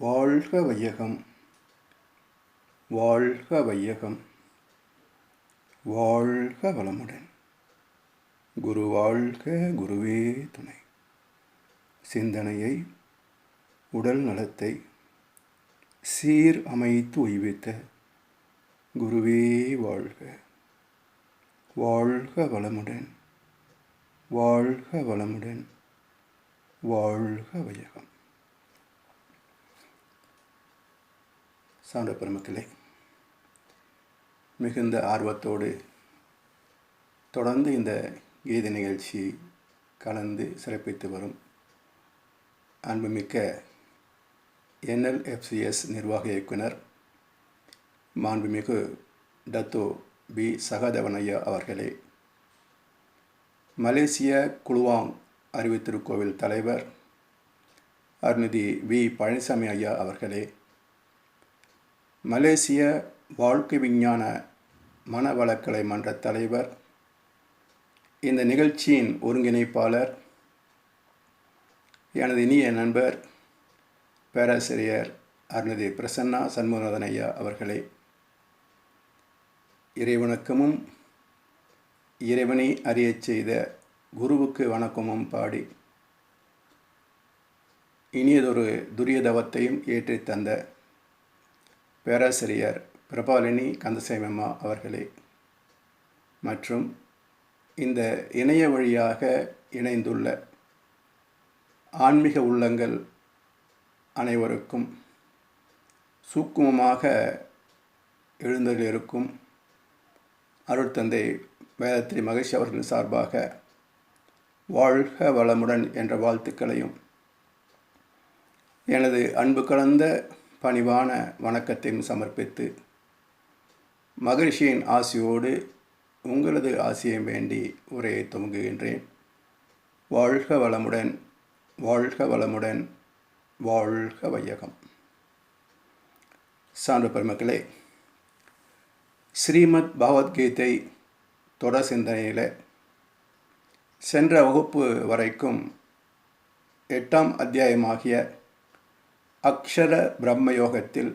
வாழ்க வையகம், வாழ்க வையகம், வாழ்க வளமுடன். குரு வாழ்க, குருவே துணை. சிந்தனையை, உடல் நலத்தை சீர் அமைத்து உய்வித்த குருவே வாழ்க. வாழ்க வளமுடன், வாழ்க வளமுடன், வாழ்க வையகம். சான்ற பெருமக்களே, மிகுந்த ஆர்வத்தோடு தொடர்ந்து இந்த கீத நிகழ்ச்சி கலந்து சிறப்பித்து வரும் அன்புமிக்க NLFCS நிர்வாக இயக்குனர் மாண்புமிகு டத்தோ பி சகாதேவன் ஐயா அவர்களே, மலேசிய குலுவாங் அறிவுத்திருக்கோவில் தலைவர் அருள்நிதி வி பழனிசாமி ஐயா அவர்களே, மலேசிய வாழ்க்கை விஞ்ஞான மனவளக்கலை மன்ற தலைவர், இந்த நிகழ்ச்சியின் ஒருங்கிணைப்பாளர், எனது இனிய நண்பர் பேராசிரியர் அருள்நிதி பிரசன்னா சண்முகநாதன் ஐயா அவர்களே, இறைவணக்கமும் இறைவனை அறியச் செய்த குருவுக்கு வணக்கமும் பாடி இனியதொரு துரியதவத்தையும் ஏற்றித் தந்த பேராசிரியர் பிரபாலினி கந்தசாமி அவர்களே, மற்றும் இந்த இணைய வழியாக இணைந்துள்ள ஆன்மீக உள்ளங்கள் அனைவருக்கும் சூக்குமமாக எழுந்தருளிருக்கும் அருட்தந்தை வேதத்திரி மகேஷ் அவர்கள் சார்பாக வாழ்க வளமுடன் என்ற வாழ்த்துக்களையும் எனது அன்பு கலந்த பணிவான வணக்கத்தையும் சமர்ப்பித்து மகிழ்ச்சியின் ஆசியோடு உங்களது ஆசியை வேண்டி உரையை துவங்குகின்றேன். வாழ்க வளமுடன், வாழ்க வளமுடன், வாழ்க வையகம். சான்று பெருமக்களே, ஸ்ரீமத் பகவத்கீதை தொடர் சிந்தனையில் சென்ற வகுப்பு வரைக்கும் 8ஆம் அத்தியாயமாகிய அக்ஷர பிரம்மயோகத்தில்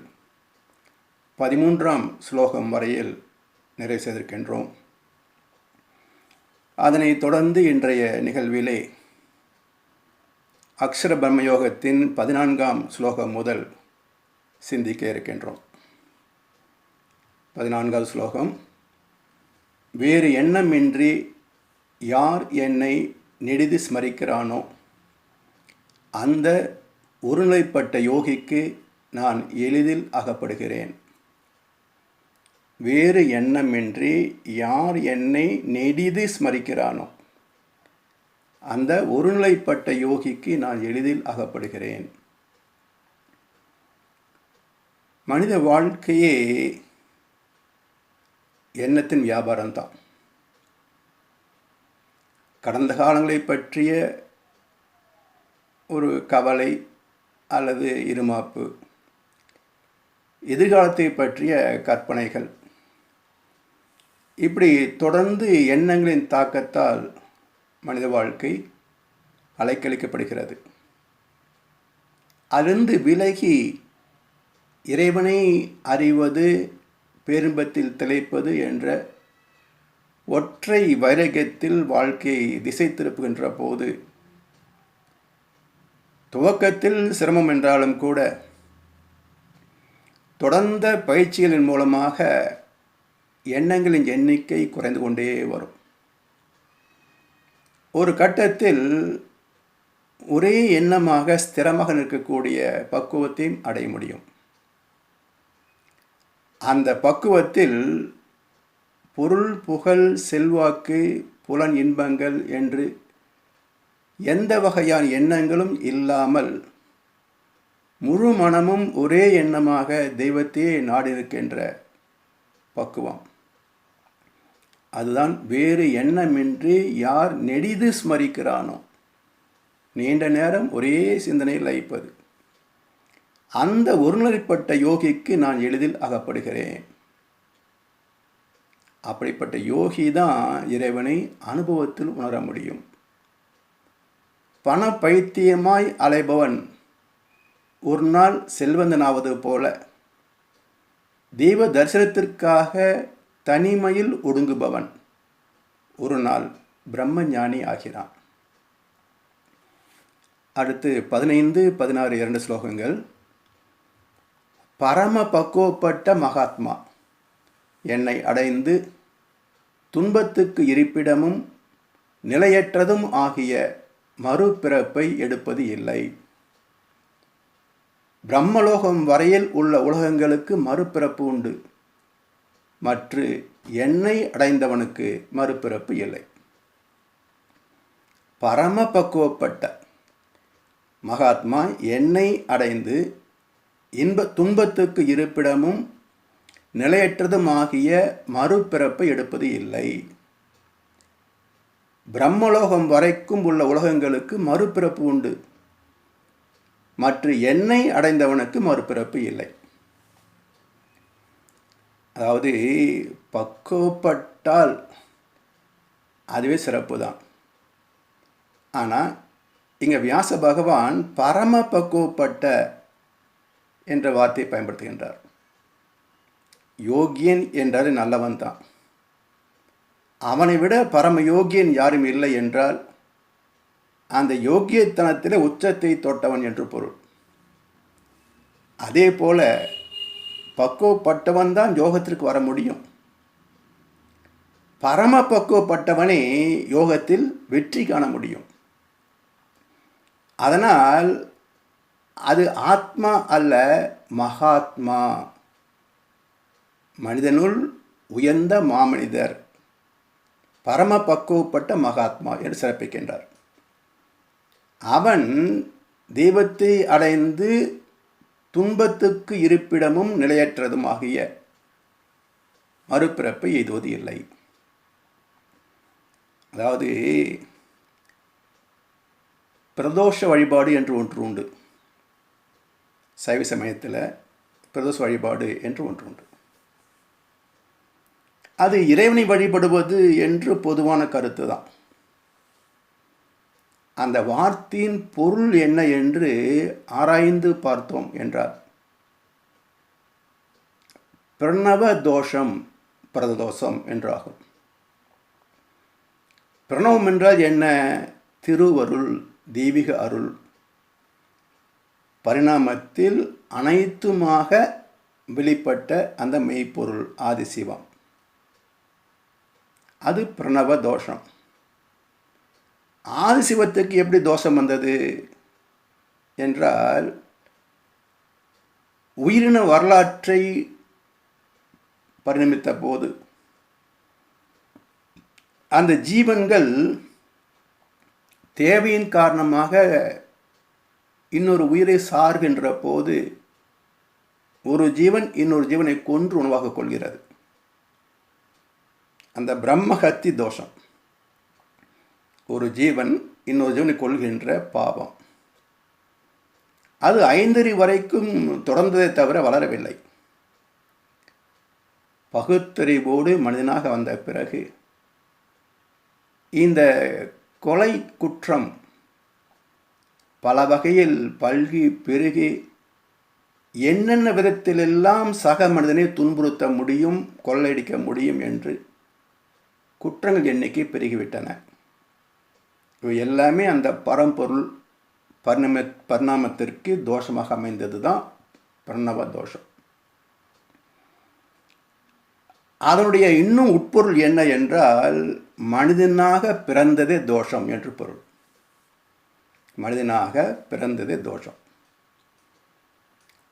13ஆம் ஸ்லோகம் வரையில் நிறைவு செய்திருக்கின்றோம். அதனைத் தொடர்ந்து இன்றைய நிகழ்விலே அக்ஷர பிரம்மயோகத்தின் 14ஆம் ஸ்லோகம் முதல் சிந்திக்க இருக்கின்றோம். 14ஆவது ஸ்லோகம்: வேறு எண்ணமின்றி யார் என்னை நெடிது ஸ்மரிக்கிறானோ அந்த ஒருநிலைப்பட்ட யோகிக்கு நான் எளிதில் அகப்படுகிறேன். வேறு எண்ணமின்றி யார் என்னை நெடிது ஸ்மரிக்கிறானோ அந்த ஒருநிலைப்பட்ட யோகிக்கு நான் எளிதில் அகப்படுகிறேன். மனித வாழ்க்கையே எண்ணத்தின் வியாபாரம்தான். கடந்த காலங்களை பற்றிய ஒரு கவலை அல்லது இருமாப்பு, எதிர்காலத்தை பற்றிய கற்பனைகள், இப்படி தொடர்ந்து எண்ணங்களின் தாக்கத்தால் மனித வாழ்க்கை அலைக்கழிக்கப்படுகிறது. அதிலிருந்து விலகி இறைவனை அறிவது, பேரின்பத்தில் திளைப்பது என்ற ஒற்றை வைராக்கியத்தில் வாழ்க்கையை திசை திருப்புகின்ற போது துவக்கத்தில் சிரமம் என்றாலும் கூட தொடர்ந்த பயிற்சிகளின் மூலமாக எண்ணங்களின் எண்ணிக்கை குறைந்து கொண்டே வரும். ஒரு கட்டத்தில் ஒரே எண்ணமாக ஸ்திரமாக நிற்கக்கூடிய பக்குவத்தையும் அடைய முடியும். அந்த பக்குவத்தில் பொருள், புகழ், செல்வாக்கு, புலன் இன்பங்கள் என்று எந்த வகையான எண்ணங்களும் இல்லாமல் முழு மனமும் ஒரே எண்ணமாக தெய்வத்தையே நாடி நிற்கின்ற பக்குவம், அதுதான் வேறு எண்ணமின்றி யார் நெடிது ஸ்மரிக்கிறானோ, நீண்ட நேரம் ஒரே சிந்தனையில் லயிப்பது, அந்த ஒருநிலைப்பட்ட யோகிக்கு நான் எளிதில் அகப்படுகிறேன். அப்படிப்பட்ட யோகி தான் இறைவனை அனுபவத்தில் உணர முடியும். பண பைத்தியமாய் அலைபவன் ஒரு நாள் செல்வந்தனாவது போல தெய்வ தரிசனத்திற்காக தனிமையில் ஒடுங்குபவன் ஒரு நாள் பிரம்மஞானி ஆகிறான். அடுத்து 15, 16 2 ஸ்லோகங்கள். பரம பக்குவப்பட்ட மகாத்மா என்னை அடைந்து துன்பத்துக்கு இருப்பிடமும் நிலையற்றதும் ஆகிய மறுபிறப்பை எடுப்பது இல்லை. பிரம்மலோகம் வரையில் உள்ள உலகங்களுக்கு மறுபிறப்பு உண்டு, மற்ற என்னை அடைந்தவனுக்கு மறுபிறப்பு இல்லை. பரம பக்குவப்பட்ட மகாத்மா என்னை அடைந்து துன்பத்துக்கு இருப்பிடமும் நிலையற்றதுமாகிய மறுபிறப்பை எடுப்பது இல்லை. பிரம்மலோகம் வரைக்கும் உள்ள உலகங்களுக்கு மறுபிறப்பு உண்டு, மற்ற என்னை அடைந்தவனுக்கு மறுபிறப்பு இல்லை. அதாவது பக்குவப்பட்டால் அதுவே சிறப்பு தான். ஆனால் இங்கே வியாச பகவான் பரம பக்குவப்பட்ட என்ற வார்த்தையை பயன்படுத்துகின்றார். யோகியன் என்றால் நல்லவன் தான். அவனை விட பரம யோகியன் யாரும் இல்லை என்றால் அந்த யோகியத்தனத்தில் உச்சத்தை தொட்டவன் என்று பொருள். அதே போல பக்குவப்பட்டவன் தான் யோகத்திற்கு வர முடியும். பரம பக்குவப்பட்டவனே யோகத்தில் வெற்றி காண முடியும். அதனால் அது ஆத்மா அல்ல, மகாத்மா, மனிதனுள் உயர்ந்த மாமனிதர், பரம பக்குவப்பட்ட மகாத்மா என்று சிறப்பிக்கின்றார். அவன் தெய்வத்தை அடைந்து துன்பத்துக்கு இருப்பிடமும் நிலையற்றதும் ஆகிய மறுபிறப்பை எய்துவது இல்லை. அதாவது பிரதோஷ வழிபாடு என்று ஒன்று உண்டு. சைவ சமயத்தில் பிரதோஷ வழிபாடு என்று ஒன்று உண்டு. அது இறைவனை வழிபடுவது என்று பொதுவான கருத்து தான். அந்த வார்த்தையின் பொருள் என்ன என்று ஆராய்ந்து பார்த்தோம் என்றார். பிரணவ தோஷம் பிரதோஷம் என்றாகும். பிரணவம் என்றால் என்ன? திருவருள், தெய்வீக அருள், பரிணாமத்தில் அனைத்துமாக வெளிப்பட்ட அந்த மெய்ப்பொருள் ஆதிசிவம், அது பிரணவ தோஷம். ஆதிசிவத்துக்கு எப்படி தோஷம் வந்தது என்றால், உயிரின வரலாற்றை பரிணமித்த போது அந்த ஜீவன்கள் தேவையின் காரணமாக இன்னொரு உயிரை சார்கின்ற போது ஒரு ஜீவன் இன்னொரு ஜீவனை கொன்று உணவாக கொள்கிறது. அந்த பிரம்மஹத்தி தோஷம், ஒரு ஜீவன் இன்னொரு ஜீவனை கொள்கின்ற பாவம், அது 5 வரைக்கும் தொடர்ந்ததை தவிர வளரவில்லை. பகுத்தறிவோடு மனிதனாக வந்த பிறகு இந்த கொலை குற்றம் பல வகையில் பல்கி பெருகி என்னென்ன விதத்திலெல்லாம் சக மனிதனை துன்புறுத்த முடியும், கொள்ளையடிக்க முடியும் என்று குற்றங்கள் எண்ணிக்கை பெருகிவிட்டன. இவை எல்லாமே அந்த பரம்பொருள் பரிணாமத்திற்கு தோஷமாக அமைந்தது தான் பிரணவ தோஷம். அதனுடைய இன்னும் உட்பொருள் என்ன என்றால், மனிதனாக பிறந்ததே தோஷம் என்று பொருள். மனிதனாக பிறந்ததே தோஷம்.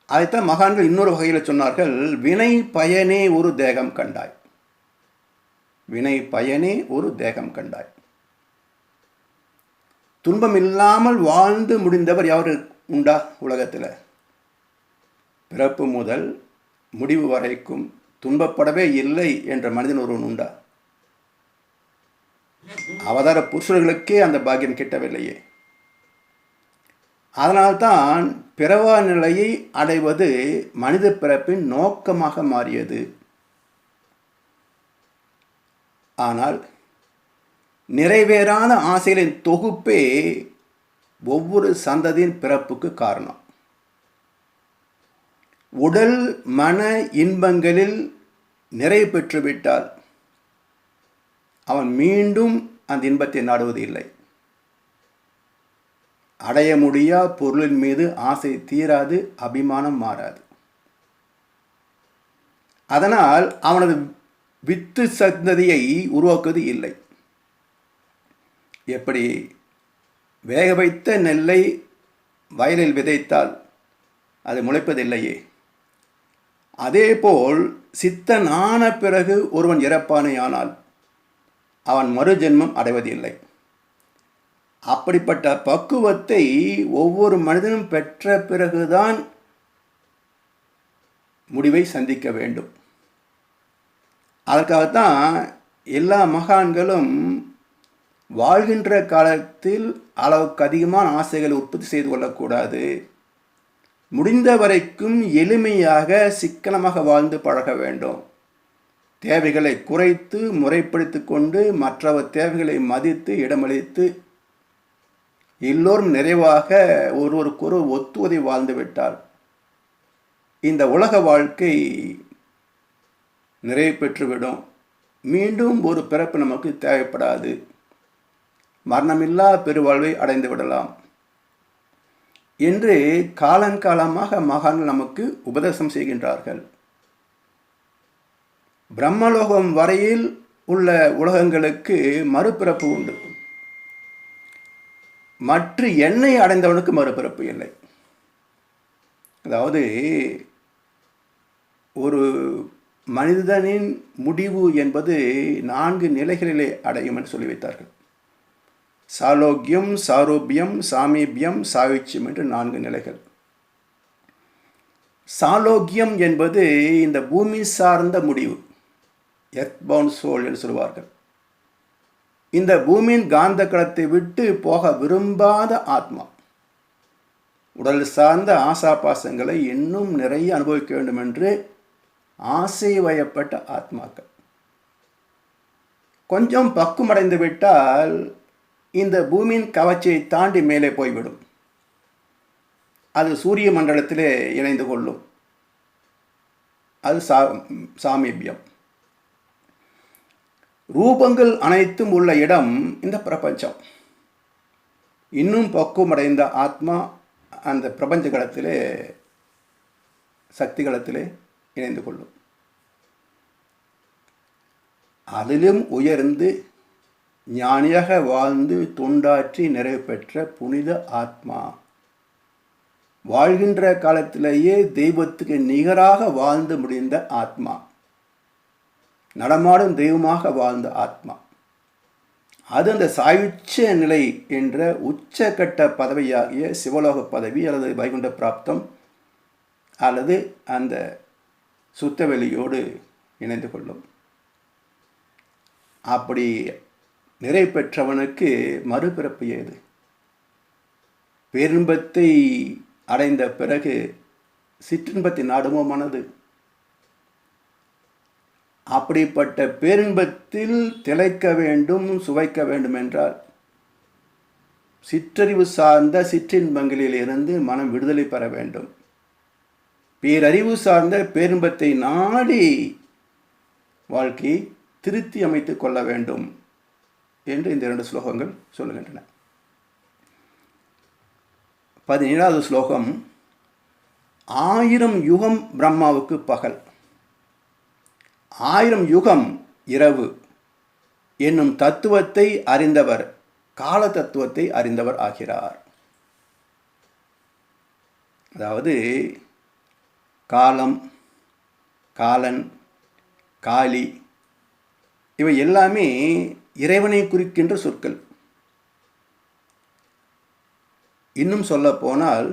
அதைத்தான் மகான்கள் இன்னொரு வகையில் சொன்னார்கள், வினை பயனே ஒரு தேகம் கண்டாய். வினை பயனே ஒரு தேகம் கண்டாய். துன்பம் இல்லாமல் வாழ்ந்து முடிந்தவர் யாரு உண்டா உலகத்தில்? பிறப்பு முதல் முடிவு வரைக்கும் துன்பப்படவே இல்லை என்ற மனிதன் ஒருவன் உண்டா? அவதார புருஷர்களுக்கே அந்த பாக்கியம் கிட்டவில்லையே. அதனால்தான் பிறவா நிலையை அடைவது மனித பிறப்பின் நோக்கமாக மாறியது. ஆனால் நிறைவேறான ஆசைகளின் தொகுப்பே ஒவ்வொரு சந்ததியின் பிறப்புக்கு காரணம். உடல் மன இன்பங்களில் நிறைவு பெற்றுவிட்டால் அவன் மீண்டும் அந்த இன்பத்தை நாடுவது இல்லை. அடைய முடியா பொருளின் மீது ஆசை தீராது, அபிமானம் மாறாது. அதனால் அவனது வித்து சந்ததியை உருவாக்குவது இல்லை. எப்படி வேக வைத்த நெல்லை வயலில் விதைத்தால் அது முளைப்பதில்லையே, அதேபோல் சித்தன் ஆன பிறகு ஒருவன் இறப்பானேயானால் அவன் மறுஜென்மம் அடைவதில்லை. அப்படிப்பட்ட பக்குவத்தை ஒவ்வொரு மனிதனும் பெற்ற பிறகுதான் முடிவை சந்திக்க வேண்டும். அதற்காகத்தான் எல்லா மகான்களும் வாழ்கின்ற காலத்தில் அளவுக்கு அதிகமான ஆசைகளை உற்பத்தி செய்து கொள்ளக்கூடாது, முடிந்த வரைக்கும் எளிமையாக சிக்கனமாக வாழ்ந்து பழக வேண்டும், தேவைகளை குறைத்து முறைப்படுத்தி கொண்டு மற்றவர் தேவைகளை மதித்து இடமளித்து எல்லோரும் நிறைவாக ஒருவருக்கொரு ஒத்துவதை வாழ்ந்துவிட்டால் இந்த உலக வாழ்க்கை நிறைவு பெற்றுவிடும். மீண்டும் ஒரு பிறப்பு நமக்கு தேவைப்படாது, மரணமில்லா பெருவாழ்வை அடைந்து விடலாம் என்று காலங்காலமாக மகான்கள் நமக்கு உபதேசம் செய்கின்றார்கள். பிரம்மலோகம் வரையில் உள்ள உலகங்களுக்கு மறுபிறப்பு உண்டு. மற்ற எண்ணெய் அடைந்தவனுக்கு மறுபிறப்பு இல்லை. அதாவது ஒரு மனிதனின் முடிவு என்பது 4 நிலைகளிலே அடையும் என்று சொல்லி வைத்தார்கள். சாலோக்கியம், சாரூபியம், சாமீபியம், சாயுச்சியம் என்று 4 நிலைகள். சாலோக்கியம் என்பது இந்த பூமி சார்ந்த முடிவு, எர்த் பவுண்ட் சோல் என்று சொல்வார்கள். இந்த பூமியின் காந்த களத்தை விட்டு போக விரும்பாத ஆத்மா, உடல் சார்ந்த ஆசாபாசங்களை இன்னும் நிறைய அனுபவிக்க வேண்டும் என்று ஆசை வயப்பட்ட ஆத்மாக்கள். கொஞ்சம் பக்குவமடைந்து விட்டால் இந்த பூமியின் கவர்ச்சியை தாண்டி மேலே போய்விடும். அது சூரிய மண்டலத்திலே இணைந்து கொள்ளும். அது சாமீபியம். ரூபங்கள் அனைத்தும் உள்ள இடம் இந்த பிரபஞ்சம். இன்னும் பக்குவமடைந்த ஆத்மா அந்த பிரபஞ்ச களத்திலே சக்தி களத்திலே இணைந்து கொள்ளும். அதிலும் உயர்ந்து ஞானியாக வாழ்ந்து தொண்டாற்றி நிறைவு பெற்ற புனித ஆத்மா, வாழ்கின்ற காலத்திலேயே தெய்வத்துக்கு நிகராக வாழ்ந்து முடிந்த ஆத்மா, நடமாடும் தெய்வமாக வாழ்ந்த ஆத்மா, அது அந்த சாயுச்ச நிலை என்ற உச்சகட்ட பதவியாகிய சிவலோக பதவி அல்லது வைகுண்ட பிராப்தம் அல்லது அந்த சுத்தவெளியோடு இணைந்து கொள்ளும். அப்படி நிறை பெற்றவனுக்கு மறுபிறப்பு ஏது? பேரின்பத்தை அடைந்த பிறகு சிற்றின்பத்தை நாடுமோ மனது? அப்படிப்பட்ட பேரின்பத்தில் திளைக்க வேண்டும், சுவைக்க வேண்டும் என்றால் சிற்றறிவு சார்ந்த சிற்றின்பங்களில் இருந்து மனம் விடுதலை பெற வேண்டும். பேரறிவு சார்ந்த பேரின்பத்தை நாடி வாழ்க்கையை திருத்தி அமைத்து கொள்ள வேண்டும் என்று இந்த 2 ஸ்லோகங்கள் சொல்லுகின்றன. 17வது ஸ்லோகம், 1000 யுகம் பிரம்மாவுக்கு பகல், 1000 யுகம் இரவு என்னும் தத்துவத்தை அறிந்தவர் கால தத்துவத்தை அறிந்தவர் ஆகிறார். அதாவது காலம், காலன், காளி இவை எல்லாமே இறைவனை குறிக்கின்ற சொற்கள். இன்னும் சொல்ல போனால்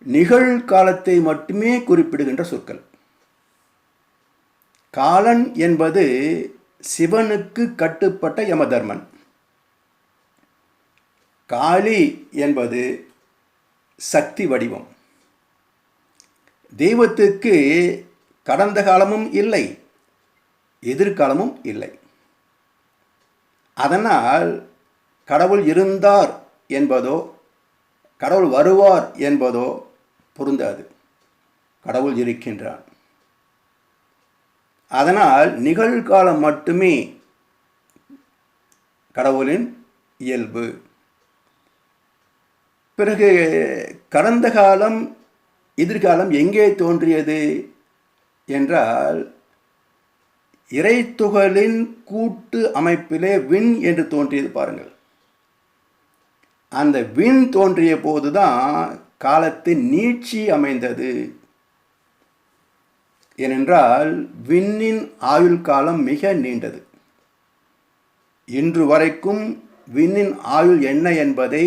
நிகழ்காலத்தை மட்டுமே குறிப்பிடுகின்ற சொற்கள். காலன் என்பது சிவனுக்கு கட்டுப்பட்ட யமதர்மன். காளி என்பது சக்தி வடிவம். தெய்வத்துக்கு கடந்த காலமும் இல்லை, எதிர்காலமும் இல்லை. அதனால் கடவுள் இருந்தார் என்பதோ கடவுள் வருவார் என்பதோ பொருந்தாது. கடவுள் இருக்கின்றான். அதனால் நிகழ்காலம் மட்டுமே கடவுளின் இயல்பு. பிறகு கடந்த காலம் எதிர்காலம் எங்கே தோன்றியது என்றால், இறைத்துகளின் கூட்டு அமைப்பிலே விண் என்று தோன்றியது பாருங்கள். அந்த விண் தோன்றிய போதுதான் காலத்தின் நீட்சி அமைந்தது. ஏனென்றால் விண்ணின் ஆயுள் காலம் மிக நீண்டது. இன்று வரைக்கும் விண்ணின் ஆயுள் என்ன என்பதை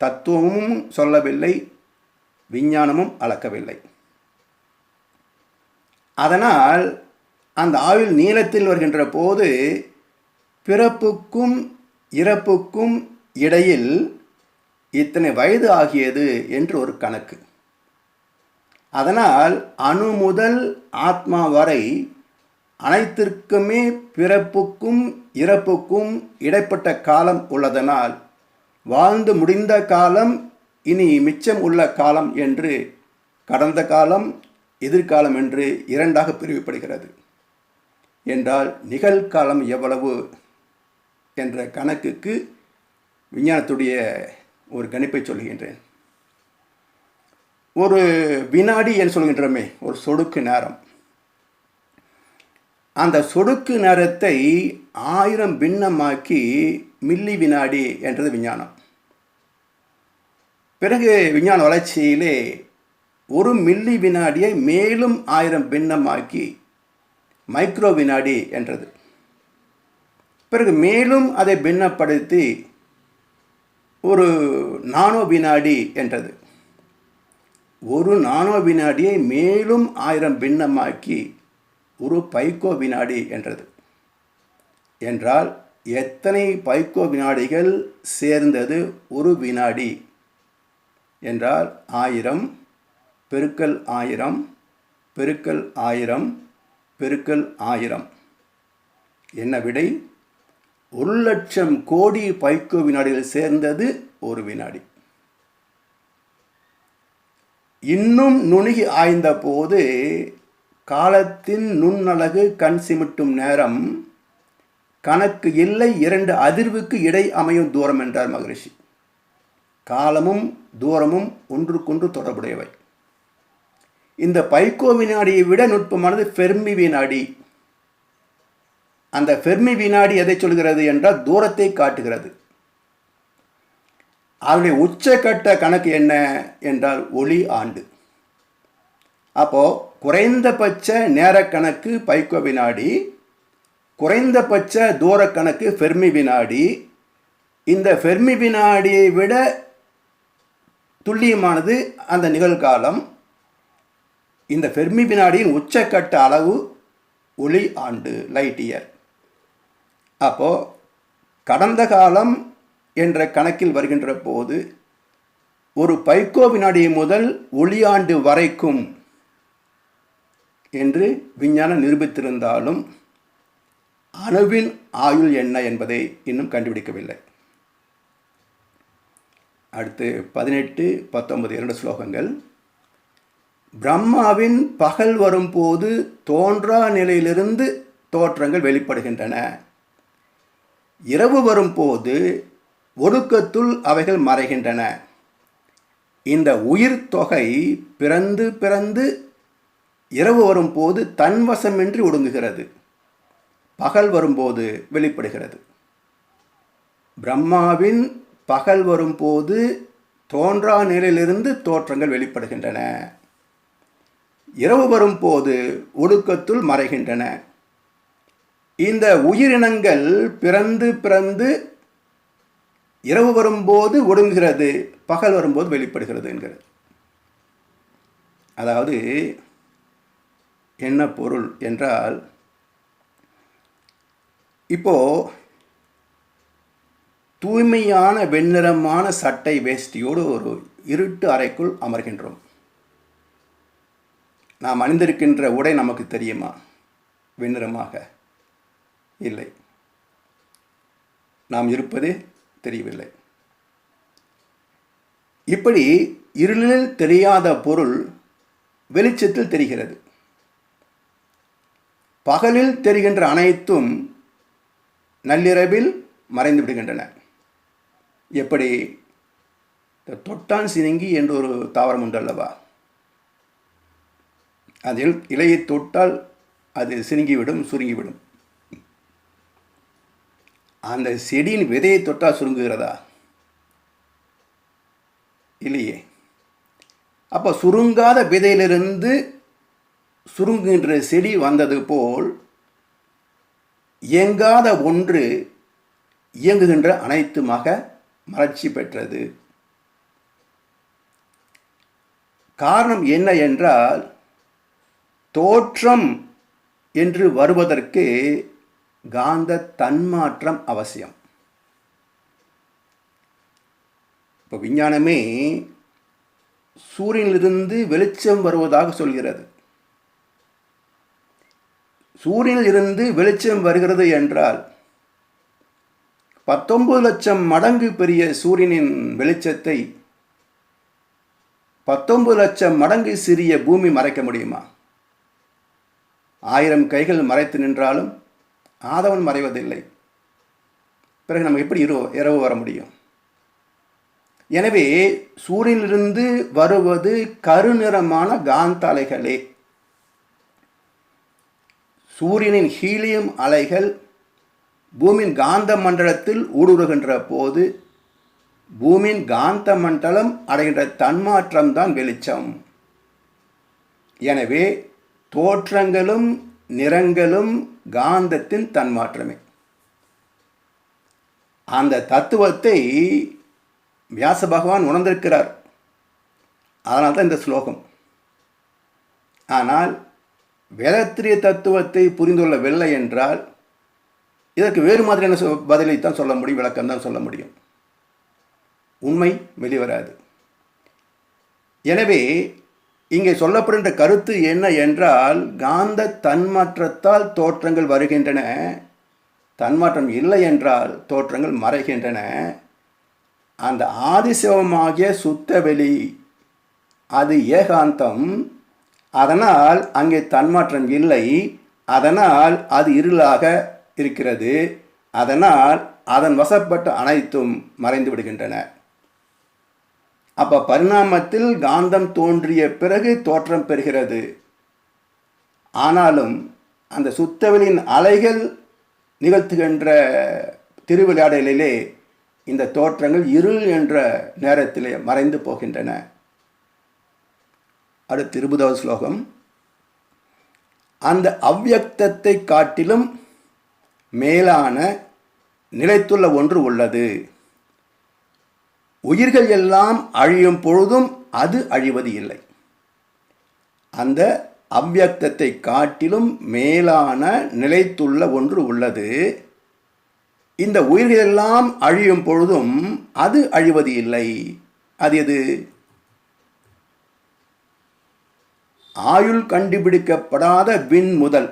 தத்துவமும் சொல்லவில்லை, விஞ்ஞானமும் அளக்கவில்லை. அதனால் அந்த ஆயுள் நீளத்தில் வருகின்ற போது பிறப்புக்கும் இறப்புக்கும் இடையில் இத்தனை வயது ஆகியது என்று ஒரு கணக்கு. அதனால் அணு முதல் ஆத்மா வரை அனைத்திற்குமே பிறப்புக்கும் இறப்புக்கும் இடைப்பட்ட காலம் உள்ளதனால் வாழ்ந்து முடிந்த காலம் இனி மிச்சம் உள்ள காலம் என்று கடந்த காலம் எதிர்காலம் என்று இரண்டாக பிரிவுபடுகிறது. என்றால் நிகழ்காலம் எவ்வளவு என்ற கணக்குக்கு விஞ்ஞானத்துடைய ஒரு கணிப்பை சொல்கின்றேன். ஒரு வினாடி என்று சொல்கின்றோமே, ஒரு சொடுக்கு நேரம். அந்த சொடுக்கு நேரத்தை 1000 பின்னமாக்கி மில்லி வினாடி என்றது விஞ்ஞானம். பிறகு விஞ்ஞான வளர்ச்சியிலே 1 மில்லி வினாடியை மேலும் 1000 பின்னமாக்கி மைக்ரோ வினாடி என்றது. பிறகு மேலும் அதை பின்னப்படுத்தி ஒரு நானோ வினாடி என்றது. 1 நானோ வினாடியை மேலும் 1000 பின்னமாக்கி ஒரு பைக்கோ வினாடி என்றது. என்றால் எத்தனை பைக்கோ வினாடிகள் சேர்ந்தது ஒரு வினாடி என்றால் 1000 பெருக்கல் 1000 பெருக்கல் 1000 பெருக்கல் 1000 என்ன விடை? 1,00,000 கோடி பைக்கோ வினாடிகள் சேர்ந்தது ஒரு வினாடி. இன்னும் நுணுகி ஆய்ந்த போது காலத்தின் நுண்ணழகு கண் சிமிட்டும் நேரம் கணக்கு இல்லை 2 அதிர்வுக்கு இடை அமையும் தூரம் என்றார் மகரிஷி. காலமும் தூரமும் ஒன்றுக்கொன்று தொடர்புடையவை. இந்த பைக்கோ வினாடியை விட நுட்பமானது ஃபெர்மி வினாடி. அந்த ஃபெர்மி வினாடி எதை சொல்கிறது என்றால் தூரத்தை காட்டுகிறது. அதனுடைய உச்சக்கட்ட கணக்கு என்ன என்றால் ஒளி ஆண்டு. அப்போ குறைந்தபட்ச நேர கணக்கு பைக்கோ வினாடி, குறைந்தபட்ச தூர கணக்கு ஃபெர்மி வினாடி. இந்த ஃபெர்மி வினாடியை விட துல்லியமானது அந்த நிகழ்காலம். இந்த ஃபெர்மி வினாடியின் உச்சக்கட்ட அளவு ஒளி ஆண்டு, லைட் இயர். அப்போ கடந்த காலம் என்ற கணக்கில் வருகின்ற போது ஒரு பைக்கோ வினாடி முதல் ஒளியாண்டு வரைக்கும் என்று விஞ்ஞானம் நிரூபித்திருந்தாலும் அணுவின் ஆயுள் என்ன என்பதை இன்னும் கண்டுபிடிக்கவில்லை. அடுத்து 18, 19 2 ஸ்லோகங்கள். பிரம்மாவின் பகல் வரும்போது தோன்றா நிலையிலிருந்து தோற்றங்கள் வெளிப்படுகின்றன. இரவு வரும்போது ஒடுக்கத்துள் அவைகள் மறைகின்றன. இந்த உயிர் தொகை பிறந்து பிறந்து இரவு வரும்போது தன்வசமின்றி ஒடுங்குகிறது, பகல் வரும்போது வெளிப்படுகிறது. பிரம்மாவின் பகல் வரும்போது தோன்றா நிலையிலிருந்து தோற்றங்கள் வெளிப்படுகின்றன. இரவு வரும்போது ஒடுக்கத்துள் மறைகின்றன. இந்த உயிரினங்கள் பிறந்து பிறந்து இரவு வரும்போது ஒடுங்குகிறது, பகல் வரும்போது வெளிப்படுகிறது என்கிறது. அதாவது என்ன பொருள் என்றால், இப்போ தூய்மையான வெண்ணிறமான சட்டை வேஷ்டியோடு ஒரு இருட்டு அறைக்குள் அமர்கின்றோம். நாம் அணிந்திருக்கின்ற உடை நமக்கு தெரியுமா? வெண்ணிறமாக இல்லை. நாம் இருப்பது தெரியவில்லை. இப்படி இருளில் தெரியாத பொருள் வெளிச்சத்தில் தெரிகிறது. பகலில் தெரிகின்ற அனைத்தும் நள்ளிரவில் மறைந்து விடுகின்றன. எப்படி? தொட்டான் சினுங்கி என்ற ஒரு தாவரம் உண்டு அல்லவா? அதில் இலையை தொட்டால் அது சினுங்கிவிடும், சுருங்கிவிடும். அந்த செடியின் விதையை தொட்டால் சுருங்குகிறதா? இல்லையே. அப்போ சுருங்காத விதையிலிருந்து சுருங்குகின்ற செடி வந்தது போல் இயங்காத ஒன்று இயங்குகின்ற அனைத்துமாக மலர்ச்சி பெற்றது. காரணம் என்ன என்றால், தோற்றம் என்று வருவதற்கு காந்த தன்மாற்றம் அவசியம். இப்போ விஞ்ஞானமே சூரியனிலிருந்து வெளிச்சம் வருவதாக சொல்கிறது. சூரியனில் இருந்து வெளிச்சம் வருகிறது என்றால் 19 லட்சம் மடங்கு பெரிய சூரியனின் வெளிச்சத்தை 19 லட்சம் மடங்கு சிறிய பூமி மறைக்க முடியுமா? 1000 கைகள் மறைத்து நின்றாலும் ஆதவன் மறைவதில்லை. பிறகு நம்ம எப்படி இரவு வர முடியும்? எனவே சூரியனிலிருந்து வருவது கருநிறமான காந்த அலைகளே. சூரியனின் ஹீலியம் அலைகள் பூமியின் காந்த மண்டலத்தில் ஊடுருகின்ற போது பூமியின் காந்த மண்டலம் அடைகின்ற தன்மாற்றம் தான் வெளிச்சம். எனவே தோற்றங்களும் நிறங்களும் காந்தத்தின் தன்மாற்றமே. அந்த தத்துவத்தை வியாச பகவான் உணர்ந்திருக்கிறார். அதனால தான் இந்த ஸ்லோகம். ஆனால் வேதத்திரிய தத்துவத்தை புரிந்து கொள்ளவில்லை என்றால் இதற்கு வேறு மாதிரியான பதிலைத்தான் சொல்ல முடியும், விளக்கம் தான் சொல்ல முடியும். உண்மை வெளிவராது. எனவே இங்கே சொல்லப்படுகின்ற கருத்து என்ன என்றால், காந்த தன்மாற்றத்தால் தோற்றங்கள் வருகின்றன, தன்மாற்றம் இல்லை என்றால் தோற்றங்கள் மறைகின்றன. அந்த ஆதிசிவமாகிய சுத்தவெளி அது ஏகாந்தம். அதனால் அங்கே தன்மாற்றம் இல்லை. அதனால் அது இருளாக இருக்கிறது. அதனால் அதன் வசப்பட்ட அனைத்தும் மறைந்து விடுகின்றன. அப்போ பரிணாமத்தில் காந்தம் தோன்றிய பிறகு தோற்றம் பெறுகிறது. ஆனாலும் அந்த சுத்தவெளியின் அலைகள் நிகழ்த்துகின்ற திருவிளையாடலிலே இந்த தோற்றங்கள் இருள் என்ற நேரத்திலே மறைந்து போகின்றன. அடுத்து 20வது ஸ்லோகம். அந்த அவ்யக்தத்தை காட்டிலும் மேலான நிலைத்துள்ள ஒன்று உள்ளது. உயிர்கள் எல்லாம் அழியும் பொழுதும் அது அழிவது இல்லை. அந்த அவ்யக்தத்தை காட்டிலும் மேலான நிலைத்துள்ள ஒன்று உள்ளது. இந்த உயிர்கள் எல்லாம் அழியும் பொழுதும் அது அழிவது இல்லை. அது எது? ஆயுள் கண்டுபிடிக்கப்படாத விண் முதல்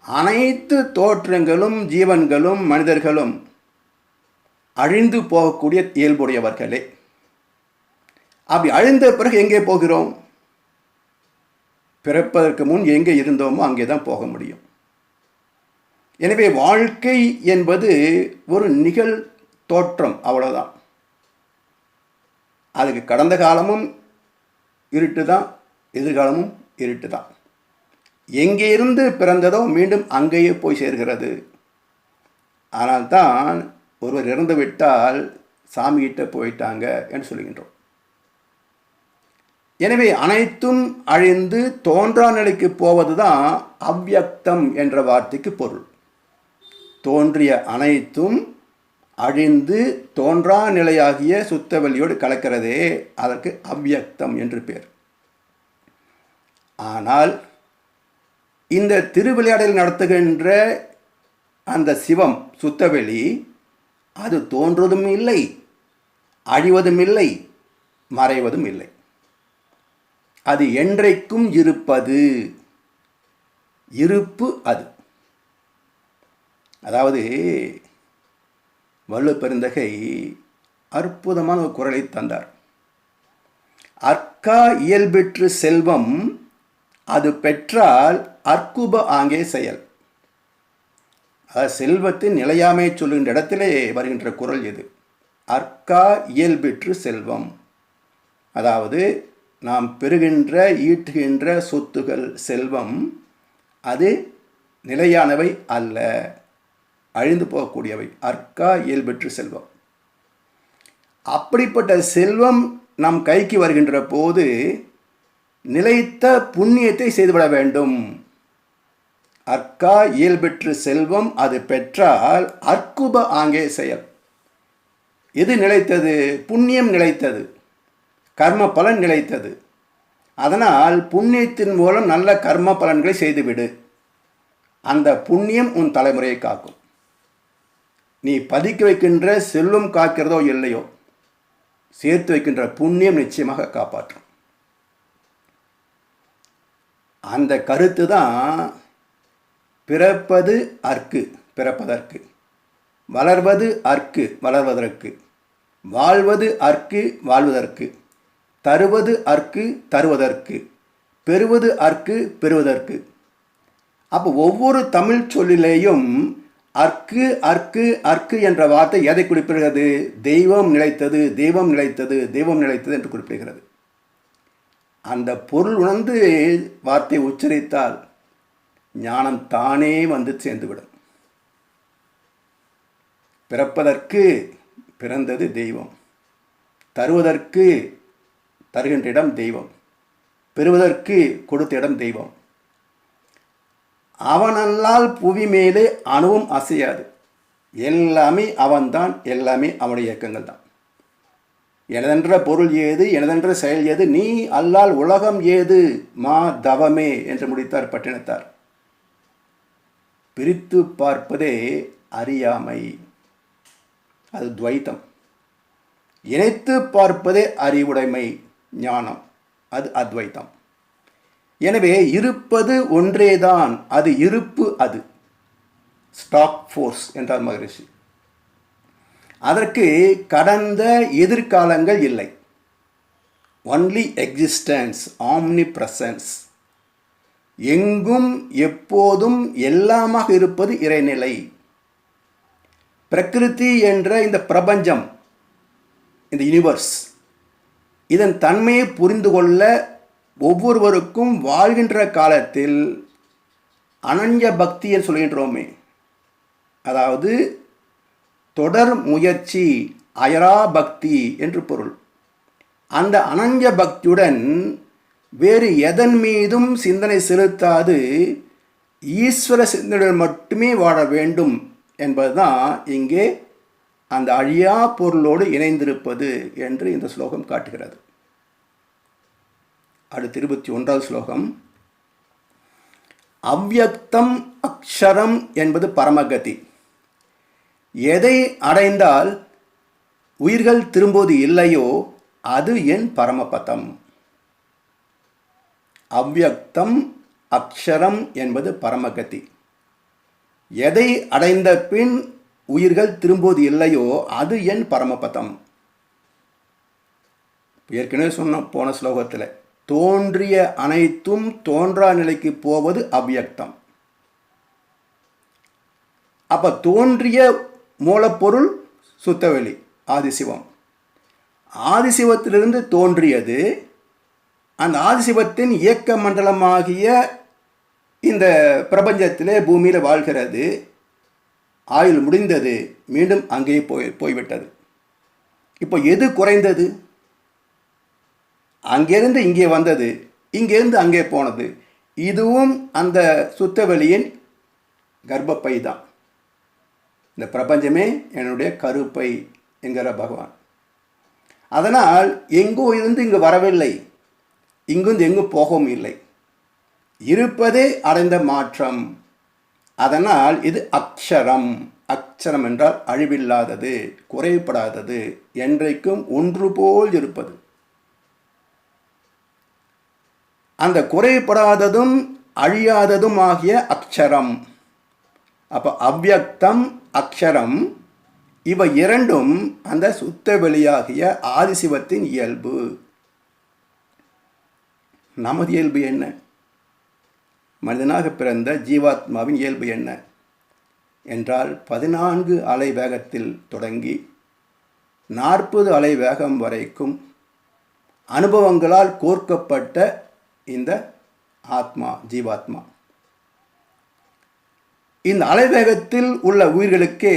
அனைத்து தோற்றங்களும் ஜீவன்களும் மனிதர்களும் அழிந்து போகக்கூடிய இயல்புடையவர்களே. அப்படி அழிந்த பிறகு எங்கே போகிறோம்? பிறப்பதற்கு முன் எங்கே இருந்தோமோ அங்கே தான் போக முடியும். எனவே வாழ்க்கை என்பது ஒரு நிகழ் தோற்றம், அவ்வளோதான். அதுக்கு கடந்த காலமும் இருட்டு தான், எதிர்காலமும் இருட்டு தான். எங்கே இருந்து பிறந்ததோ மீண்டும் அங்கேயே போய் சேர்கிறது. ஆனால் தான் ஒருவர் இறந்து விட்டால் சாமிகிட்ட போயிட்டாங்க என்று சொல்லுகின்றோம். எனவே அனைத்தும் அழிந்து தோன்றா நிலைக்கு போவது தான் அவ்யக்தம் என்ற வார்த்தைக்கு பொருள். தோன்றிய அனைத்தும் அழிந்து தோன்றா நிலையாகிய சுத்தவெளியோடு கலக்கிறதே, அதற்கு அவ்யக்தம் என்று பேர். ஆனால் இந்த திருவிளையாடல் நடத்துகின்ற அந்த சிவம் சுத்தவெளி அது தோன்றுவதும் இல்லை, அழிவதும் இல்லை, மறைவதும் இல்லை. அது என்றைக்கும் இருப்பது. இருப்பு அது. அதாவது வள்ளுவ பெருந்தகை அற்புதமான ஒரு குறளை தந்தார். அர்க்கா இயல்பெற்று செல்வம் அது பெற்றால் அற்குப ஆங்கே செயல். செல்வத்தின் நிலையாமை சொல்லுகின்ற இடத்திலே வருகின்ற குறள் எது? அர்க்கா இயல்பெற்று செல்வம், அதாவது நாம் பெறுகின்ற ஈட்டுகின்ற சொத்துகள் செல்வம் அது நிலையானவை அல்ல, அழிந்து போகக்கூடியவை. அர்க்கா இயல்பெற்று செல்வம். அப்படிப்பட்ட செல்வம் நம் கைக்கு வருகின்ற போது நிலைத்த புண்ணியத்தை செய்துவிட வேண்டும். அர்க்கா இயல்பெற்று செல்வம் அது பெற்றால் அற்குப ஆங்கே செயல். எது நிலைத்தது? புண்ணியம் நிலைத்தது, கர்ம பலன் நிலைத்தது. அதனால் புண்ணியத்தின் மூலம் நல்ல கர்ம பலன்களை செய்துவிடு. அந்த புண்ணியம் உன் தலைமுறையை காக்கும். நீ பதுக்கி வைக்கின்ற செல்வம் காக்கிறதோ இல்லையோ, சேர்த்து வைக்கின்ற புண்ணியம் நிச்சயமாக காப்பாற்றும். அந்த கருத்து தான் பிறப்பது அற்கு பிறப்பதற்கு, வளர்வது அற்கு வளர்வதற்கு, வாழ்வது அற்கு வாழ்வதற்கு, தருவது அற்கு தருவதற்கு, பெறுவது அற்கு பெறுவதற்கு. அப்போ ஒவ்வொரு தமிழ் சொல்லிலேயும் அற்கு அற்கு அற்கு என்ற வார்த்தை எதை குறிப்பிடுகிறது? தெய்வம் நிலைத்தது, தெய்வம் நிலைத்தது, தெய்வம் நிலைத்தது என்று குறிப்பிடுகிறது. அந்த பொருள் உணர்ந்து வார்த்தை உச்சரித்தால் ஞானம் தானே வந்து சேர்ந்துவிடும். பிறப்பதற்கு பிறந்தது தெய்வம், தருவதற்கு தருகின்ற இடம் தெய்வம், பெறுவதற்கு கொடுத்த இடம் தெய்வம். அவனல்லால் புவி மேலே அணுவும் அசையாது. எல்லாமே அவன்தான், எல்லாமே அவனுடைய இயக்கங்கள் தான். எனதென்ற பொருள் ஏது, எனதென்ற செயல் ஏது, நீ அல்லால் உலகம் ஏது, மா தவமே என்று முடித்தார் பட்டினத்தார். பிரித்து பார்ப்பதே அறியாமை, அது துவைத்தம். இணைத்து பார்ப்பதே அறிவுடைமை, ஞானம், அது அத்வைத்தம். எனவே இருப்பது ஒன்றேதான், அது இருப்பு, அது ஸ்டாக் ஃபோர்ஸ் என்றார் மகரிஷி. அதற்கு கடந்த எதிர்காலங்கள் இல்லை. Only existence, omnipresence. எங்கும் எப்போதும் எல்லாமாக இருப்பது இறைநிலை. பிரகிருதி என்ற இந்த பிரபஞ்சம், இந்த யூனிவர்ஸ், இதன் தன்மையை புரிந்து கொள்ள ஒவ்வொருவருக்கும் வாழ்கின்ற காலத்தில் அனன்ய பக்தி என்று சொல்கின்றோமே, அதாவது தொடர் முயற்சி, அயரா பக்தி என்று பொருள். அந்த அனன்ய பக்தியுடன் வேறு எதன் மீதும் சிந்தனை செலுத்தாது ஈஸ்வர சிந்தனையுடன் மட்டுமே வாழ வேண்டும் என்பதுதான் இங்கே அந்த அழியா பொருளோடு இணைந்திருப்பது என்று இந்த ஸ்லோகம் காட்டுகிறது. அடுத்து 21வது ஸ்லோகம். அவ்யக்தம் அக்ஷரம் என்பது பரமகதி. எதை அடைந்தால் உயிர்கள் திரும்புவது இல்லையோ அது என் பரமபதம். அவ்யக்தம் அக்ஷரம் என்பது பரமகதி. எதை அடைந்த பின் உயிர்கள் திரும்புவது இல்லையோ அது என் பரமபதம். ஏற்கனவே போன ஸ்லோகத்தில் தோன்றிய அனைத்தும் தோன்றா நிலைக்கு போவது அவ்யக்தம். அப்ப தோன்றிய மூலப்பொருள் சுத்தவெளி, ஆதிசிவம். ஆதிசிவத்திலிருந்து தோன்றியது, அந்த ஆதிசிவத்தின் இயக்க மண்டலமாகிய இந்த பிரபஞ்சத்திலே பூமியில் வாழ்கிறது. ஆயுள் முடிந்தது, மீண்டும் அங்கே போய்விட்டது. இப்போ எது குறைந்தது? அங்கிருந்து இங்கே வந்தது, இங்கேருந்து அங்கே போனது. இதுவும் அந்த சுத்தவெளியின் கர்ப்பப்பை தான். இந்த பிரபஞ்சமே என்னுடைய கருப்பை என்கிற பகவான். அதனால் எங்கோ இருந்து இங்கு வரவில்லை, இங்கிருந்து எங்கு போகவும் இல்லை. இருப்பதே அடைந்த மாற்றம். அதனால் இது அக்ஷரம். அக்ஷரம் என்றால் அழிவில்லாதது, குறைபடாதது, என்றைக்கும் ஒன்று போல் இருப்பது. அந்த குறைபடாததும் அழியாததும் ஆகிய அக்ஷரம். அப்போ அவ்யக்தம் அக்ஷரம் இவை இரண்டும் அந்த சுத்த வெளியாகிய ஆதிசிவத்தின் இயல்பு. நமது இயல்பு என்ன? மனிதனாக பிறந்த ஜீவாத்மாவின் இயல்பு என்ன என்றால் 14 அலை வேகத்தில் தொடங்கி 40 அலை வேகம் வரைக்கும் அனுபவங்களால் கோர்க்கப்பட்ட இந்த ஆத்மா, ஜீவாத்மா. இந்த அலைவேகத்தில் உள்ள உயிர்களுக்கே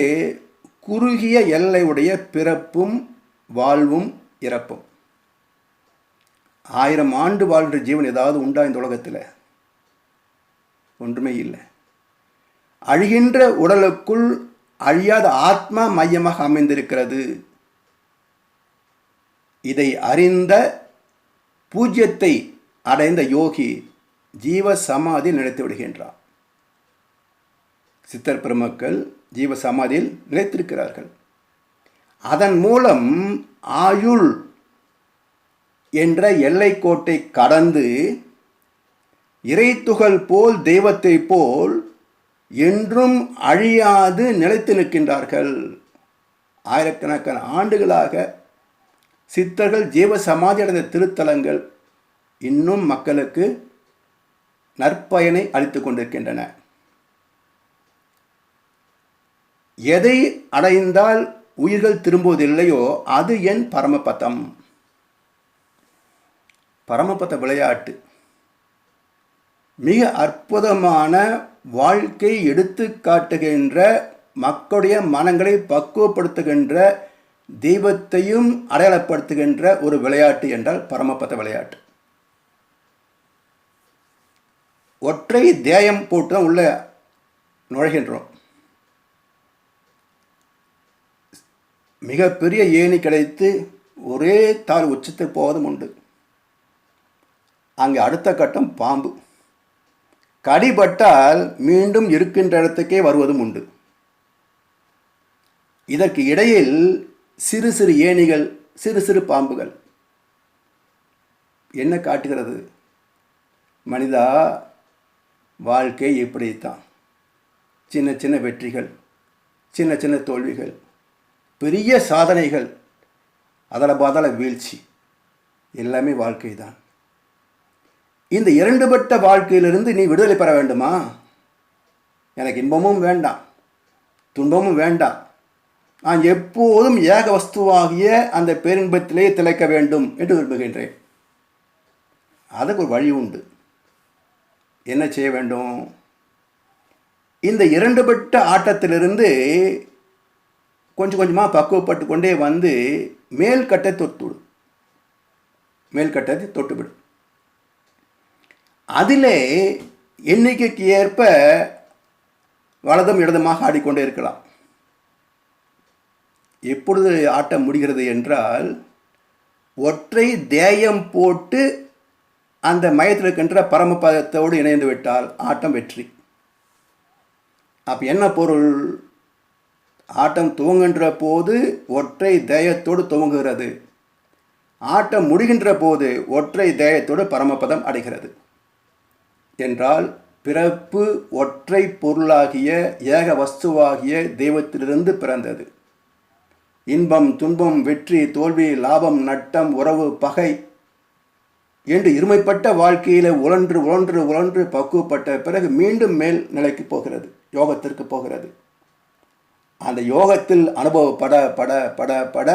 குறுகிய எல்லையுடைய பிறப்பும் வாழ்வும் இறப்பும். 1000 ஆண்டு வாழ்கிற ஜீவன் ஏதாவது உண்டா இந்த உலகத்தில்? ஒன்றுமே இல்லை. அழிகின்ற உடலுக்குள் அழியாத ஆத்மா மையமாக அமைந்திருக்கிறது. இதை அறிந்த பூஜ்யத்தை அடைந்த யோகி ஜீவ சமாதி நிலைத்து விடுகின்றார். சித்தர் பெருமக்கள் ஜீவ சமாதியில் நிலைத்திருக்கிறார்கள். அதன் மூலம் ஆயுள் என்ற எல்லைக்கோட்டை கடந்து இறைத்துகள் போல் தெய்வத்தை போல் என்றும் அழியாது நிலைத்து நிற்கின்றார்கள். ஆயிரக்கணக்கான ஆண்டுகளாக சித்தர்கள் ஜீவ சமாதி அடைந்த திருத்தலங்கள் இன்னும் மக்களுக்கு நற்பயனை அளித்து கொண்டிருக்கின்றன. எதை அடைந்தால் உயிர்கள் திரும்புவதில்லையோ அது என் பரமபதம். பரமபத விளையாட்டு மிக அற்புதமான வாழ்க்கை எடுத்து காட்டுகின்ற, மக்களுடைய மனங்களை பக்குவப்படுத்துகின்ற, தெய்வத்தையும் அடையாளப்படுத்துகின்ற ஒரு விளையாட்டு என்றால் பரமபத விளையாட்டு. ஒற்றை தேயம் போட்டு தான் உள்ள நுழைகின்றோம். மிகப்பெரிய ஏணி கிடைத்து ஒரே தாள் உச்சத்தில் போவதும் உண்டு. அங்கே அடுத்த கட்டம் பாம்பு. கடிபட்டால் மீண்டும் இருக்கின்ற இடத்துக்கே வருவதும் உண்டு. இதற்கு இடையில் சிறு சிறு ஏணிகள், சிறு சிறு பாம்புகள். என்ன காட்டுகிறது? மனிதா, வாழ்க்கை இப்படித்தான். சின்ன சின்ன வெற்றிகள், சின்ன சின்ன தோல்விகள், பெரிய சாதனைகள், அதல பாதாள வீழ்ச்சி, எல்லாமே வாழ்க்கை தான். இந்த இரண்டுபட்ட வாழ்க்கையிலிருந்து நீ விடுதலை பெற வேண்டுமா? எனக்கு இன்பமும் வேண்டாம், துன்பமும் வேண்டாம், நான் எப்போதும் ஏக வஸ்துவாகிய அந்த பேரின்பத்திலே திளைக்க வேண்டும் என்று விரும்புகின்றேன். அதுக்கு ஒரு வழி உண்டு. என்ன செய்ய வேண்டும்? இந்த இரண்டுபட்ட ஆட்டத்திலிருந்து கொஞ்சம் கொஞ்சமாக பக்குவப்பட்டு கொண்டே வந்து மேல்கட்டை தொட்டுவிடும். மேல்கட்டத்தை தொட்டுவிடும். அதிலே எண்ணிக்கைக்கு ஏற்ப வலதும் இடதுமாக ஆடிக்கொண்டே இருக்கலாம். எப்பொழுது ஆட்டம் முடிகிறது என்றால், ஒற்றை தேயம் போட்டு அந்த மையத்தில் இருக்கின்ற பரமபதத்தோடு இணைந்து விட்டால் ஆட்டம் வெற்றி. அப்போ என்ன பொருள்? ஆட்டம் துவங்குகின்ற போது ஒற்றை தேயத்தோடு துவங்குகிறது. ஆட்டம் முடிகின்ற போது ஒற்றை தேயத்தோடு பரமபதம் அடைகிறது. என்றால் பிறப்பு ஒற்றை பொருளாகிய ஏக வஸ்துவாகிய தெய்வத்திலிருந்து பிறந்தது. இன்பம், துன்பம், வெற்றி, தோல்வி, லாபம், நட்டம், உறவு, பகை என்று இருமைப்பட்ட வாழ்க்கையில் உழன்று உழன்று உழன்று பக்குவப்பட்ட பிறகு மீண்டும் மேல் நிலைக்கு போகிறது, யோகத்திற்கு போகிறது. அந்த யோகத்தில் அனுபவப்பட பட பட பட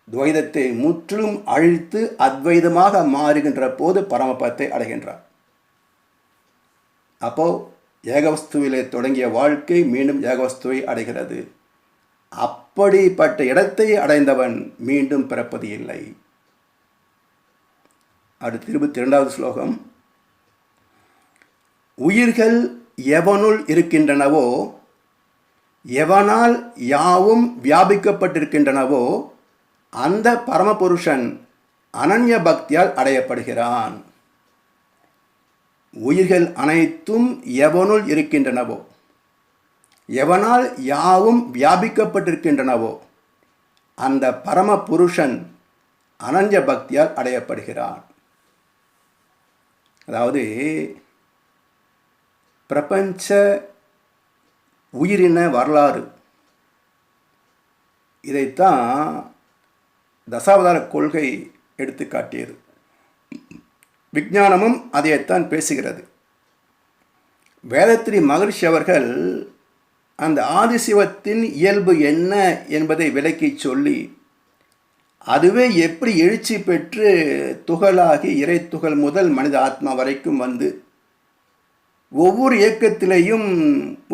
துவைதத்தை முற்றிலும் அழித்து அத்வைதமாக மாறுகின்ற போது பரமபதத்தை அடைகின்றார். அப்போ ஏகவஸ்துவிலே தொடங்கிய வாழ்க்கை மீண்டும் ஏகவஸ்துவை அடைகிறது. அப்படிப்பட்ட இடத்தை அடைந்தவன் மீண்டும் பிறப்பது இல்லை. அடுத்து 22வது ஸ்லோகம். உயிர்கள் எவனுள் இருக்கின்றனவோ, எவனால் யாவும் வியாபிக்கப்பட்டிருக்கின்றனவோ, அந்த பரமபுருஷன் அனன்ய பக்தியால் அடையப்படுகிறான். உயிர்கள் அனைத்தும் எவனுள் இருக்கின்றனவோ, எவனால் யாவும் வியாபிக்கப்பட்டிருக்கின்றனவோ, அந்த பரமபுருஷன் அனன்ய பக்தியால் அடையப்படுகிறான். அதாவது பிரபஞ்ச உயிரின வரலாறு, இதைத்தான் தசாவதார கொள்கை எடுத்து காட்டியது. விஞ்ஞானமும் அதைத்தான் பேசுகிறது. வேதத்திரி மகரிஷி அவர்கள் அந்த ஆதிசிவத்தின் இயல்பு என்ன என்பதை விளக்கி சொல்லி, அதுவே எப்படி எழுச்சி பெற்று துகளாகி இறை துகள் முதல் மனித ஆத்மா வரைக்கும் வந்து ஒவ்வொரு இயக்கத்திலேயும்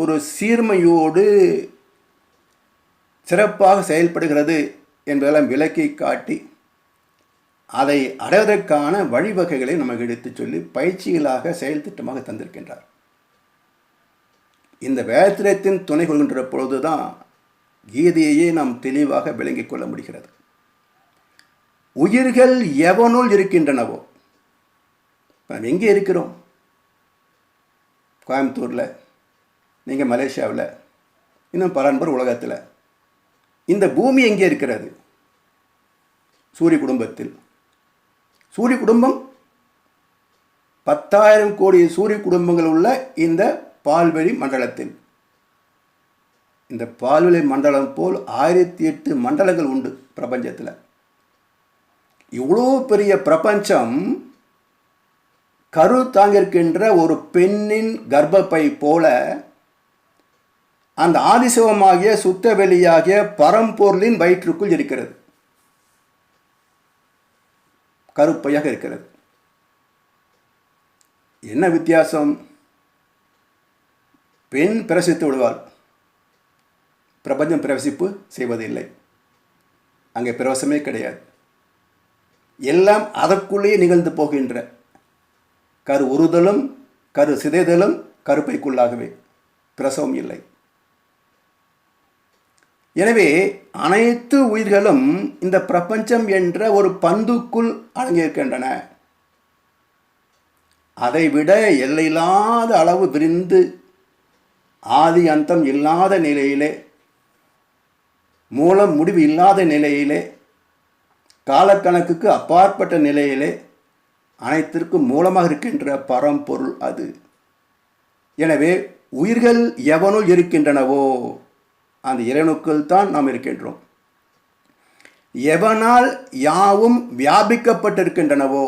ஒரு சீர்மையோடு சிறப்பாக செயல்படுகிறது என்பதெல்லாம் விளக்கி காட்டி, அதை அடைவதற்கான வழிவகைகளை நமக்கு எடுத்துச் சொல்லி பயிற்சிகளாக செயல் திட்டமாக தந்திருக்கின்றார். இந்த வேத்திரத்தின் துணை கொள்கின்ற பொழுதுதான் கீதையையே நாம் தெளிவாக விளங்கிக் கொள்ள முடிகிறது. உயிர்கள் எவனுள் இருக்கின்றனவோ, நாம் எங்கே இருக்கிறோம்? கோயம்புத்தூரில், நீங்கள் மலேசியாவில், இன்னும் பல நண்பர் உலகத்தில். இந்த பூமி எங்கே இருக்கிறது? சூரிய குடும்பத்தில். சூரிய குடும்பம் 10,000 கோடி சூரிய குடும்பங்கள் உள்ள இந்த பால்வெளி மண்டலத்தில். இந்த பால்வெளி மண்டலம் போல் 1008 மண்டலங்கள் உண்டு பிரபஞ்சத்தில். இவ்வளோ பெரிய பிரபஞ்சம் கரு தாங்கியிருக்கின்ற ஒரு பெண்ணின் கர்ப்பப்பை போல அந்த ஆதிசிவமாகிய சுத்த வெளியாகிய பரம்பொருளின் வயிற்றுக்குள் இருக்கிறது. கருப்பையாக இருக்கிறது. என்ன வித்தியாசம்? பெண் பிரவசித்து விடுவாள், பிரபஞ்சம் பிரவசிப்பு செய்வதில்லை. அங்கே பிரவசமே கிடையாது. எல்லாம் அதற்குள்ளேயே நிகழ்ந்து போகின்ற கரு உறுதலும் கரு சிதைதலும் கருப்பைக்குள்ளாகவே, பிரசவம் இல்லை. எனவே அனைத்து உயிர்களும் இந்த பிரபஞ்சம் என்ற ஒரு பந்துக்குள் அடங்கியிருக்கின்றன. அதைவிட எல்லையில்லாத அளவு விரிந்து ஆதி அந்தம் இல்லாத நிலையிலே, மூலம் முடிவு இல்லாத நிலையிலே, காலக்கணக்குக்கு அப்பாற்பட்ட நிலையிலே அனைத்திற்கும் மூலமாக இருக்கின்ற பரம்பொருள் அது. எனவே உயிர்கள் எவனுள் இருக்கின்றனவோ அந்த இறைவனுக்குள் தான் நாம் இருக்கின்றோம். எவனால் யாவும் வியாபிக்கப்பட்டிருக்கின்றனவோ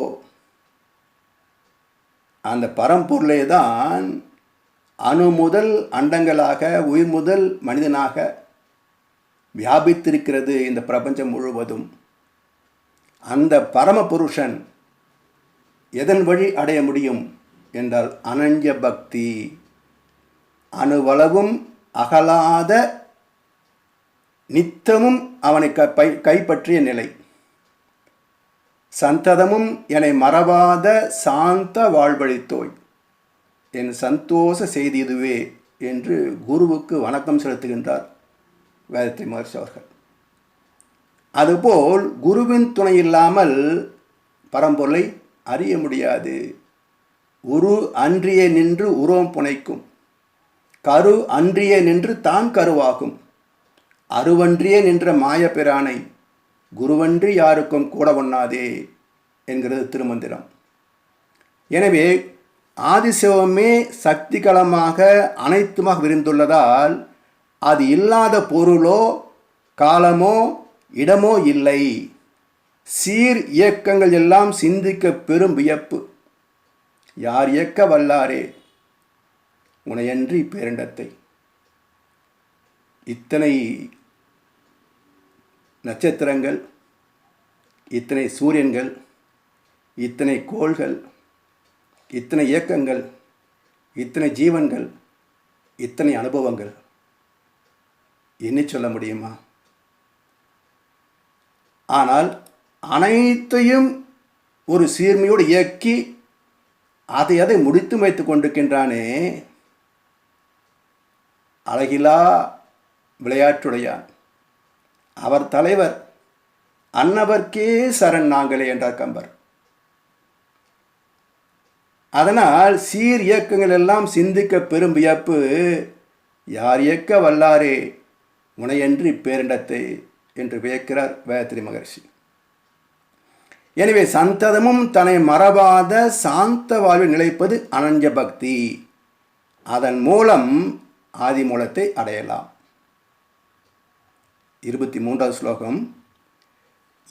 அந்த பரம்பொருளே தான் அணு முதல் அண்டங்களாக, உயிர் முதல் மனிதனாக வியாபித்திருக்கிறது இந்த பிரபஞ்சம் முழுவதும். அந்த பரமபுருஷன் எதன் வழி அடைய முடியும் என்றால் அனன்ய பக்தி, அணுவளவும் அகலாத நித்தமும் அவனை கைப்பற்றிய நிலை, சந்ததமும் என்னை மறவாத சாந்த வாழ்வழித்தோய், என் சந்தோஷ செய்தி இதுவே என்று குருவுக்கு வணக்கம் செலுத்துகின்றார் வேதத்திரி மகரிஷி அவர்கள். அதுபோல் குருவின் துணை இல்லாமல் பரம்பொருளை அறிய முடியாது. உரு அன்றியே நின்று உருவம் புனைக்கும், கரு அன்றியே நின்று தான் கருவாகும், அருவன்றியே நின்ற மாயப்பிரானை குருவன்றி யாருக்கும் கூட ஒண்ணாதே என்கிறது திருமந்திரம். எனவே ஆதிசிவமே சக்தி களமாக அனைத்துமாக விரிந்துள்ளதால் அது இல்லாத பொருளோ காலமோ இடமோ இல்லை. சீர் இயக்கங்கள் எல்லாம் சிந்திக்க பெரும் வியப்பு. யார் இயக்க வல்லாரே உனையன்றி பேரண்டத்தை. இத்தனை நட்சத்திரங்கள், இத்தனை சூரியன்கள், இத்தனை கோள்கள், இத்தனை இயக்கங்கள், இத்தனை ஜீவன்கள், இத்தனை அனுபவங்கள் எண்ணி சொல்ல முடியுமா? ஆனால் அனைத்தையும் ஒரு சீர்மையோடு இயக்கி அதை முடித்து வைத்து கொண்டிருக்கின்றானே அழகிலா விளையாட்டுடையான். அவர் தலைவர், அன்னவர்க்கே சரண் நாங்களே என்றார் கம்பர். அதனால் சீர் இயக்கங்கள் எல்லாம் சிந்திக்க பெரும் வியப்பு. யார் இயக்க வல்லாரே உனையன்றி பேரிண்டத்தை என்று வியக்கிறார் வேதத்திரி மகரிஷி. எனவே சந்ததமும் தன்னை மறவாத சாந்த வாழ்வில் நிலைப்பது அனன்ய பக்தி. அதன் மூலம் ஆதி மூலத்தை அடையலாம். 23வது ஸ்லோகம்.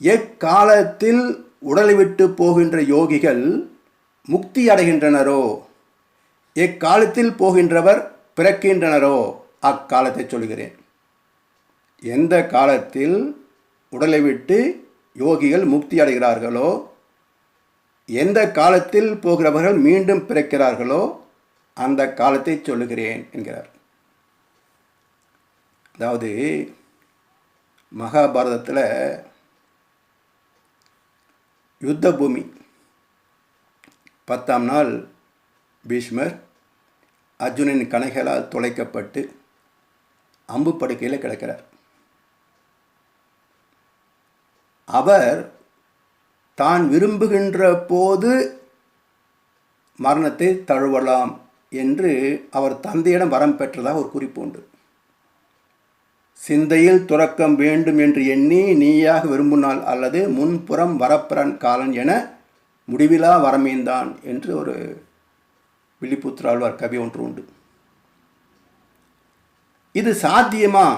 எக்காலத்தில் உடலை விட்டு போகின்ற யோகிகள் முக்தி அடைகின்றனரோ, எக்காலத்தில் போகின்றவர் பிறக்கின்றனரோ அக்காலத்தை சொல்கிறேன். எந்த காலத்தில் உடலை விட்டு யோகிகள் முக்தி அடைகிறார்களோ, எந்த காலத்தில் போகிறவர்கள் மீண்டும் பிறக்கிறார்களோ அந்த காலத்தை சொல்லுகிறேன் என்கிறார். அதாவது மகாபாரதத்தில் யுத்த பூமி 10ஆம் நாள் பீஷ்மர் அர்ஜுனன் கணைகளால் துளைக்கப்பட்டு அம்பு படுக்கையில் கிடக்கிறார். அவர் தான் விரும்புகின்ற போது மரணத்தை தழுவலாம் என்று அவர் தந்தையிடம் வரம் பெற்றதாக ஒரு குறிப்பு உண்டு. சிந்தையில் துறக்கம் வேண்டும் என்று எண்ணி நீயாக விரும்பினால் அல்லது முன்புறம் வரப்பரன் காலன் என முடிவிலா வரமேந்தான் என்று ஒரு வில்லிபுத்திராழ்வார் கவி ஒன்று உண்டு. இது சாத்தியமா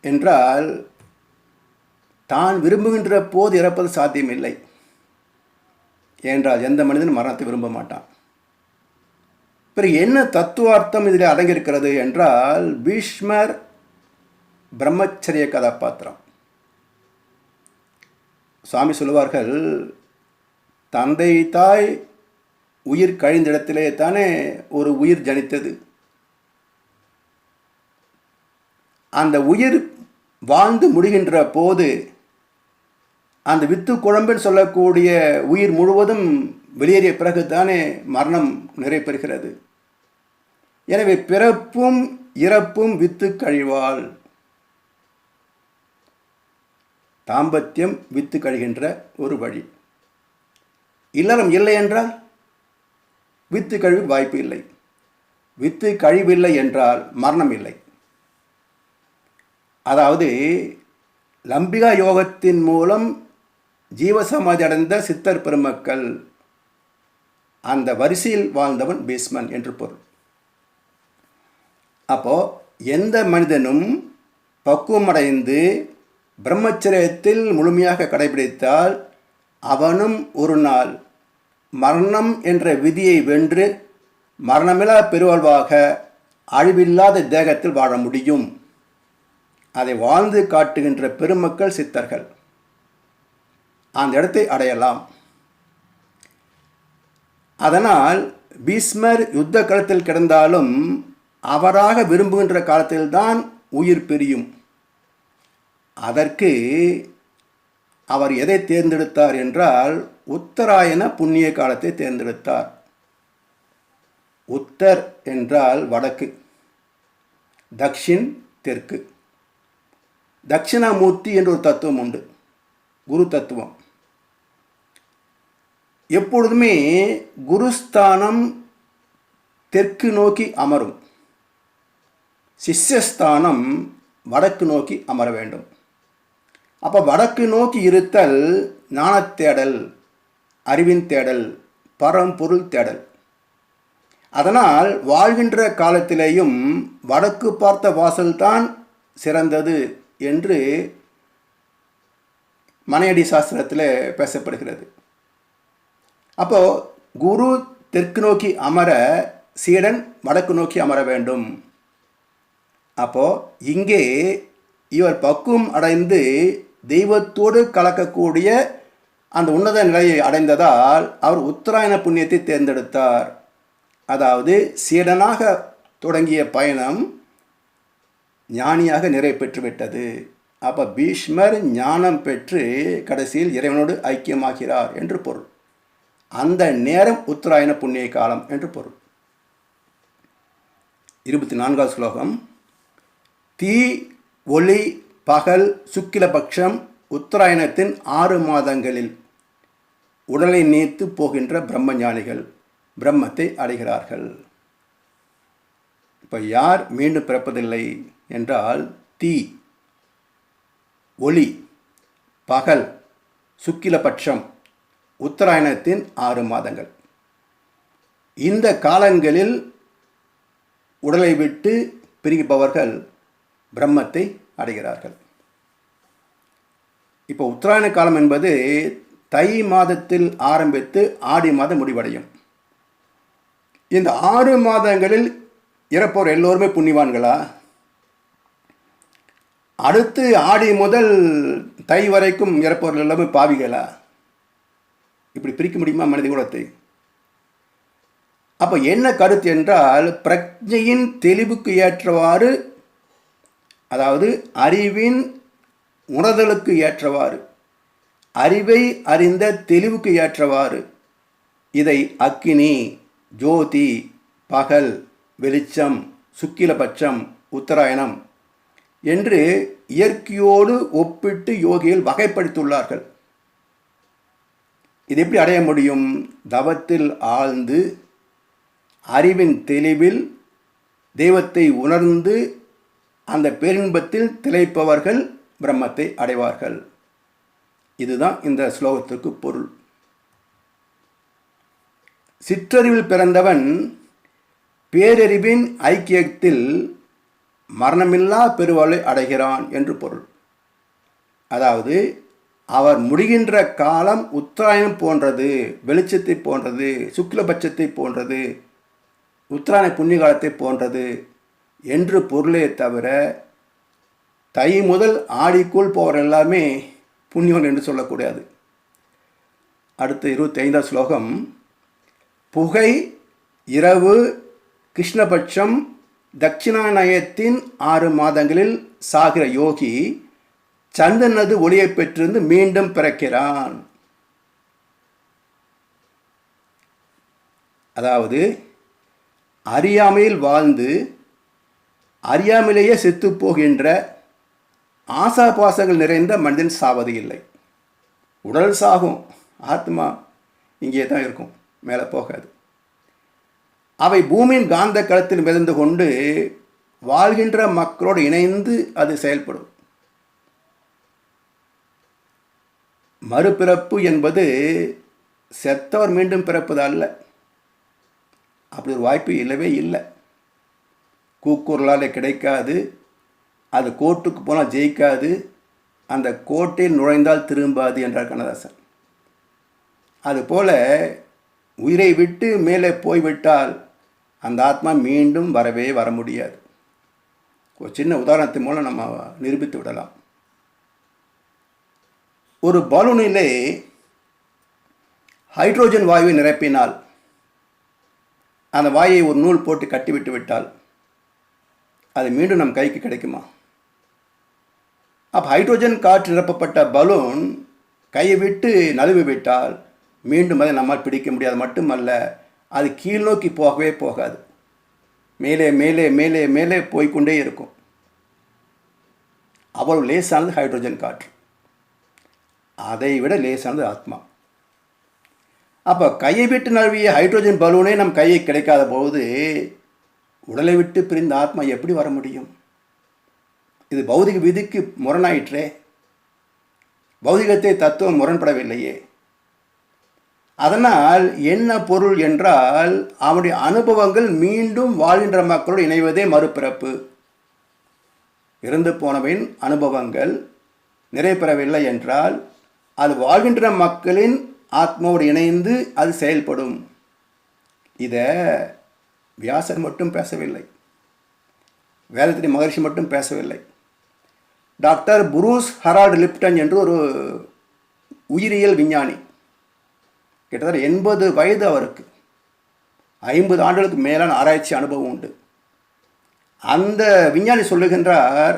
என்றால், தான் விரும்புகின்ற போது இறப்பது சாத்தியமில்லை. ஏனென்றால் எந்த மனிதனும் மரணத்தை விரும்ப மாட்டான். பிறகு என்ன தத்துவார்த்தம் இதில் அடங்கியிருக்கிறது என்றால், பீஷ்மர் பிரம்மச்சரிய கதாபாத்திரம். சுவாமி சொல்லுவார்கள், தந்தை தாய் உயிர் கழிந்த இடத்திலே தானே ஒரு உயிர் ஜனித்தது. அந்த உயிர் வாழ்ந்து முடிகின்ற போது அந்த வித்து குழம்புன்னு சொல்லக்கூடிய உயிர் முழுவதும் வெளியேறிய பிறகு தானே மரணம் நிறைவேறுகிறது. எனவே பிறப்பும் இறப்பும் வித்து கழிவாள். தாம்பத்தியம் வித்து கழிகின்ற ஒரு வழி. இல்லறம் இல்லை என்றால் வித்து கழிவு வாய்ப்பு இல்லை. வித்து கழிவில்லை என்றால் மரணம் இல்லை. அதாவது லம்பிகா யோகத்தின் மூலம் ஜீவசமாதி அடைந்த சித்தர் பெருமக்கள், அந்த வரிசையில் வாழ்ந்தவன் பீஷ்மன் என்று பொருள். அப்போ எந்த மனிதனும் பக்குவமடைந்து பிரம்மச்சரியத்தில் முழுமையாக கடைபிடித்தால் அவனும் ஒரு நாள் மரணம் என்ற விதியை வென்று மரணமில்லா பெருவாழ்வாக அழிவில்லாத தேகத்தில் வாழ முடியும். அதை வாழ்ந்து காட்டுகின்ற பெருமக்கள் சித்தர்கள். அந்த இடத்தை அடையலாம். அதனால் பீஷ்மர் யுத்த களத்தில் கிடந்தாலும் அவராக விரும்புகின்ற காலத்தில்தான் உயிர் பிரியும். அதற்கு அவர் எதை தேர்ந்தெடுத்தார் என்றால், உத்தராயண புண்ணிய காலத்தை தேர்ந்தெடுத்தார். உத்தர் என்றால் வடக்கு, தக்ஷின் தெற்கு. தட்சிணாமூர்த்தி என்ற ஒரு தத்துவம் உண்டு, குரு தத்துவம். எப்பொழுதுமே குருஸ்தானம் தெற்கு நோக்கி அமரும், சிஷ்யஸ்தானம் வடக்கு நோக்கி அமர வேண்டும். அப்போ வடக்கு நோக்கி இருத்தல் ஞானத்தேடல், அறிவின் தேடல், பரம்பொருள் தேடல். அதனால் வாழ்கின்ற காலத்திலேயும் வடக்கு பார்த்த வாசல்தான் சிறந்தது என்று மனையடி சாஸ்திரத்தில் பேசப்படுகிறது. அப்போது குரு தெற்கு நோக்கி அமர, சீடன் வடக்கு நோக்கி அமர வேண்டும். அப்போது இங்கே இவர் பக்குவம் அடைந்து தெய்வத்தோடு கலக்கக்கூடிய அந்த உன்னத நிலையை அடைந்ததால் அவர் உத்தராயண புண்ணியத்தை தேர்ந்தெடுத்தார். அதாவது சீடனாக தொடங்கிய பயணம் ஞானியாக நிறைவு பெற்றுவிட்டது. அப்போ பீஷ்மர் ஞானம் பெற்று கடைசியில் இறைவனோடு ஐக்கியமாகிறார் என்று பொருள். அந்த நேரம் உத்தராயண புண்ணிய காலம் என்று பொருள். 24வது ஸ்லோகம். தீ ஒளி பகல் சுக்கிலபக்ஷம் உத்தராயணத்தின் 6 மாதங்களில் உடலை நீத்து போகின்ற பிரம்மஞானிகள் பிரம்மத்தை அடைகிறார்கள். இப்போ யார் மீண்டும் பிறப்பதில்லை என்றால், தீ ஒளி பகல் சுக்கிலபட்சம் உத்தராயணத்தின் 6 மாதங்கள். இந்த காலங்களில் உடலை விட்டு பிரிப்பவர்கள் பிரம்மத்தை அடைகிறார்கள். இப்போ உத்தராயண காலம் என்பது தை மாதத்தில் ஆரம்பித்து ஆடி மாதம் முடிவடையும். இந்த 6 மாதங்களில் இறப்போர் எல்லோருமே புண்ணியவான்களா? அடுத்து ஆடி முதல் தை வரைக்கும் இறப்போர் எல்லாமே பாவிகளா? இப்படி பிரிக்க முடியுமா மனித குலத்தை? அப்போ என்ன கருத்து என்றால், பிரஜையின் தெளிவுக்கு ஏற்றவாறு, அதாவது அறிவின் உணர்தலுக்கு ஏற்றவாறு, அறிவை அறிந்த தெளிவுக்கு ஏற்றவாறு இதை அக்கினி, ஜோதி, பகல், வெளிச்சம், சுக்கிலபட்சம், உத்தராயணம் என்று இயற்கையோடு ஒப்பிட்டு யோகிகள் வகைப்படுத்தியுள்ளார்கள். இது எப்படி அடைய முடியும்? தவத்தில் ஆழ்ந்து அறிவின் தெளிவில் தெய்வத்தை உணர்ந்து அந்த பேரின்பத்தில் திளைப்பவர்கள் பிரம்மத்தை அடைவார்கள். இதுதான் இந்த ஸ்லோகத்திற்கு பொருள். சிற்றறிவில் பிறந்தவன் பேரறிவின் ஐக்கியத்தில் மரணமில்லா பெருவாழ்வை அடைகிறான் என்று பொருள். அதாவது அவர் முடிகின்ற காலம் உத்தராயணம் போன்றது, வெளிச்சத்தை போன்றது, சுக்லபட்சத்தை போன்றது, உத்தராயண புண்ணிய காலத்தை போன்றது என்று பொருளே தவிர, தை முதல் ஆடிக்குள் போகிற எல்லாமே புண்ணியவன் என்று சொல்லக்கூடாது. அடுத்து 25ஆம் ஸ்லோகம். புகை, இரவு, கிருஷ்ணபட்சம், தட்சிணாயனத்தின் 6 மாதங்களில் சாகிற யோகி சந்தனது ஒளியை பெற்றிருந்து மீண்டும் பிறக்கிறான். அதாவது அறியாமையில் வாழ்ந்து அறியாமலேயே செத்து போகின்ற ஆசாபாசங்கள் நிறைந்த மனிதன் சாவது இல்லை. உடல் சாகும், ஆத்மா இங்கே தான் இருக்கும், மேலே போகாது. அவை பூமியின் காந்த களத்தில் மிதந்து கொண்டு வாழ்கின்ற மக்களோடு இணைந்து அது செயல்படும். மறுபிறப்பு என்பது செத்தவர் மீண்டும் பிறப்பது அல்ல. அப்படி ஒரு வாய்ப்பு இல்லவே இல்லை. கூக்குரலால் கிடைக்காது. அது கோர்ட்டுக்கு போனால் ஜெயிக்காது. அந்த கோர்ட்டில் நுழைந்தால் திரும்பாது என்றார் கண்ணதாசன். அதுபோல் உயிரை விட்டு மேலே போய்விட்டால் அந்த ஆத்மா மீண்டும் வரவே வர முடியாது. ஒரு சின்ன உதாரணத்தின் மூலம் நம்ம நிரூபித்து விடலாம். ஒரு பலூனிலே ஹைட்ரோஜன் வாயுவை நிரப்பினால், அந்த வாயை ஒரு நூல் போட்டு கட்டிவிட்டு விட்டால் அது மீண்டும் நம் கைக்கு கிடைக்குமா? அப்போ ஹைட்ரோஜன் காற்று நிரப்பப்பட்ட பலூன் கையை விட்டு நழுவி விட்டால் மீண்டும் அதை நம்மால் பிடிக்க முடியாது. மட்டுமல்ல, அது கீழ் நோக்கி போகவே போகாது. மேலே மேலே மேலே மேலே போய்கொண்டே இருக்கும். அவ்வளவு லேசானது ஹைட்ரோஜன் காற்று. அதை விட லேசானது ஆத்மா. அப்போ கையை விட்டு நழுவிய ஹைட்ரோஜன் பலூனே நம் கையை கிடைக்காத போது உடலை விட்டு பிரிந்த ஆத்மா எப்படி வர முடியும்? இது பௌதிக விதிக்கு முரணாயிற்றே. பௌதிகத்தை தத்துவம் முரண்படவில்லையே. அதனால் என்ன பொருள் என்றால், அவனுடைய அனுபவங்கள் மீண்டும் வாழ்கின்ற மக்களோடு இணைவதே மறுபிறப்பு. இறந்து போனவின் அனுபவங்கள் நிறைவேறவில்லை என்றால் அது வாழ்கின்ற மக்களின் ஆத்மாவோடு இணைந்து அது செயல்படும். இதை வியாசர் மட்டும் பேசவில்லை, வேதத்திரி மகர்ஷி மட்டும் பேசவில்லை. டாக்டர் புரூஸ் ஹெரால்ட் லிப்டன் என்று ஒரு உயிரியல் விஞ்ஞானி, கிட்டத்தட்ட 80 வயது அவருக்கு, 50 ஆண்டுகளுக்கு மேலான ஆராய்ச்சி அனுபவம் உண்டு. அந்த விஞ்ஞானி சொல்லுகின்றார்,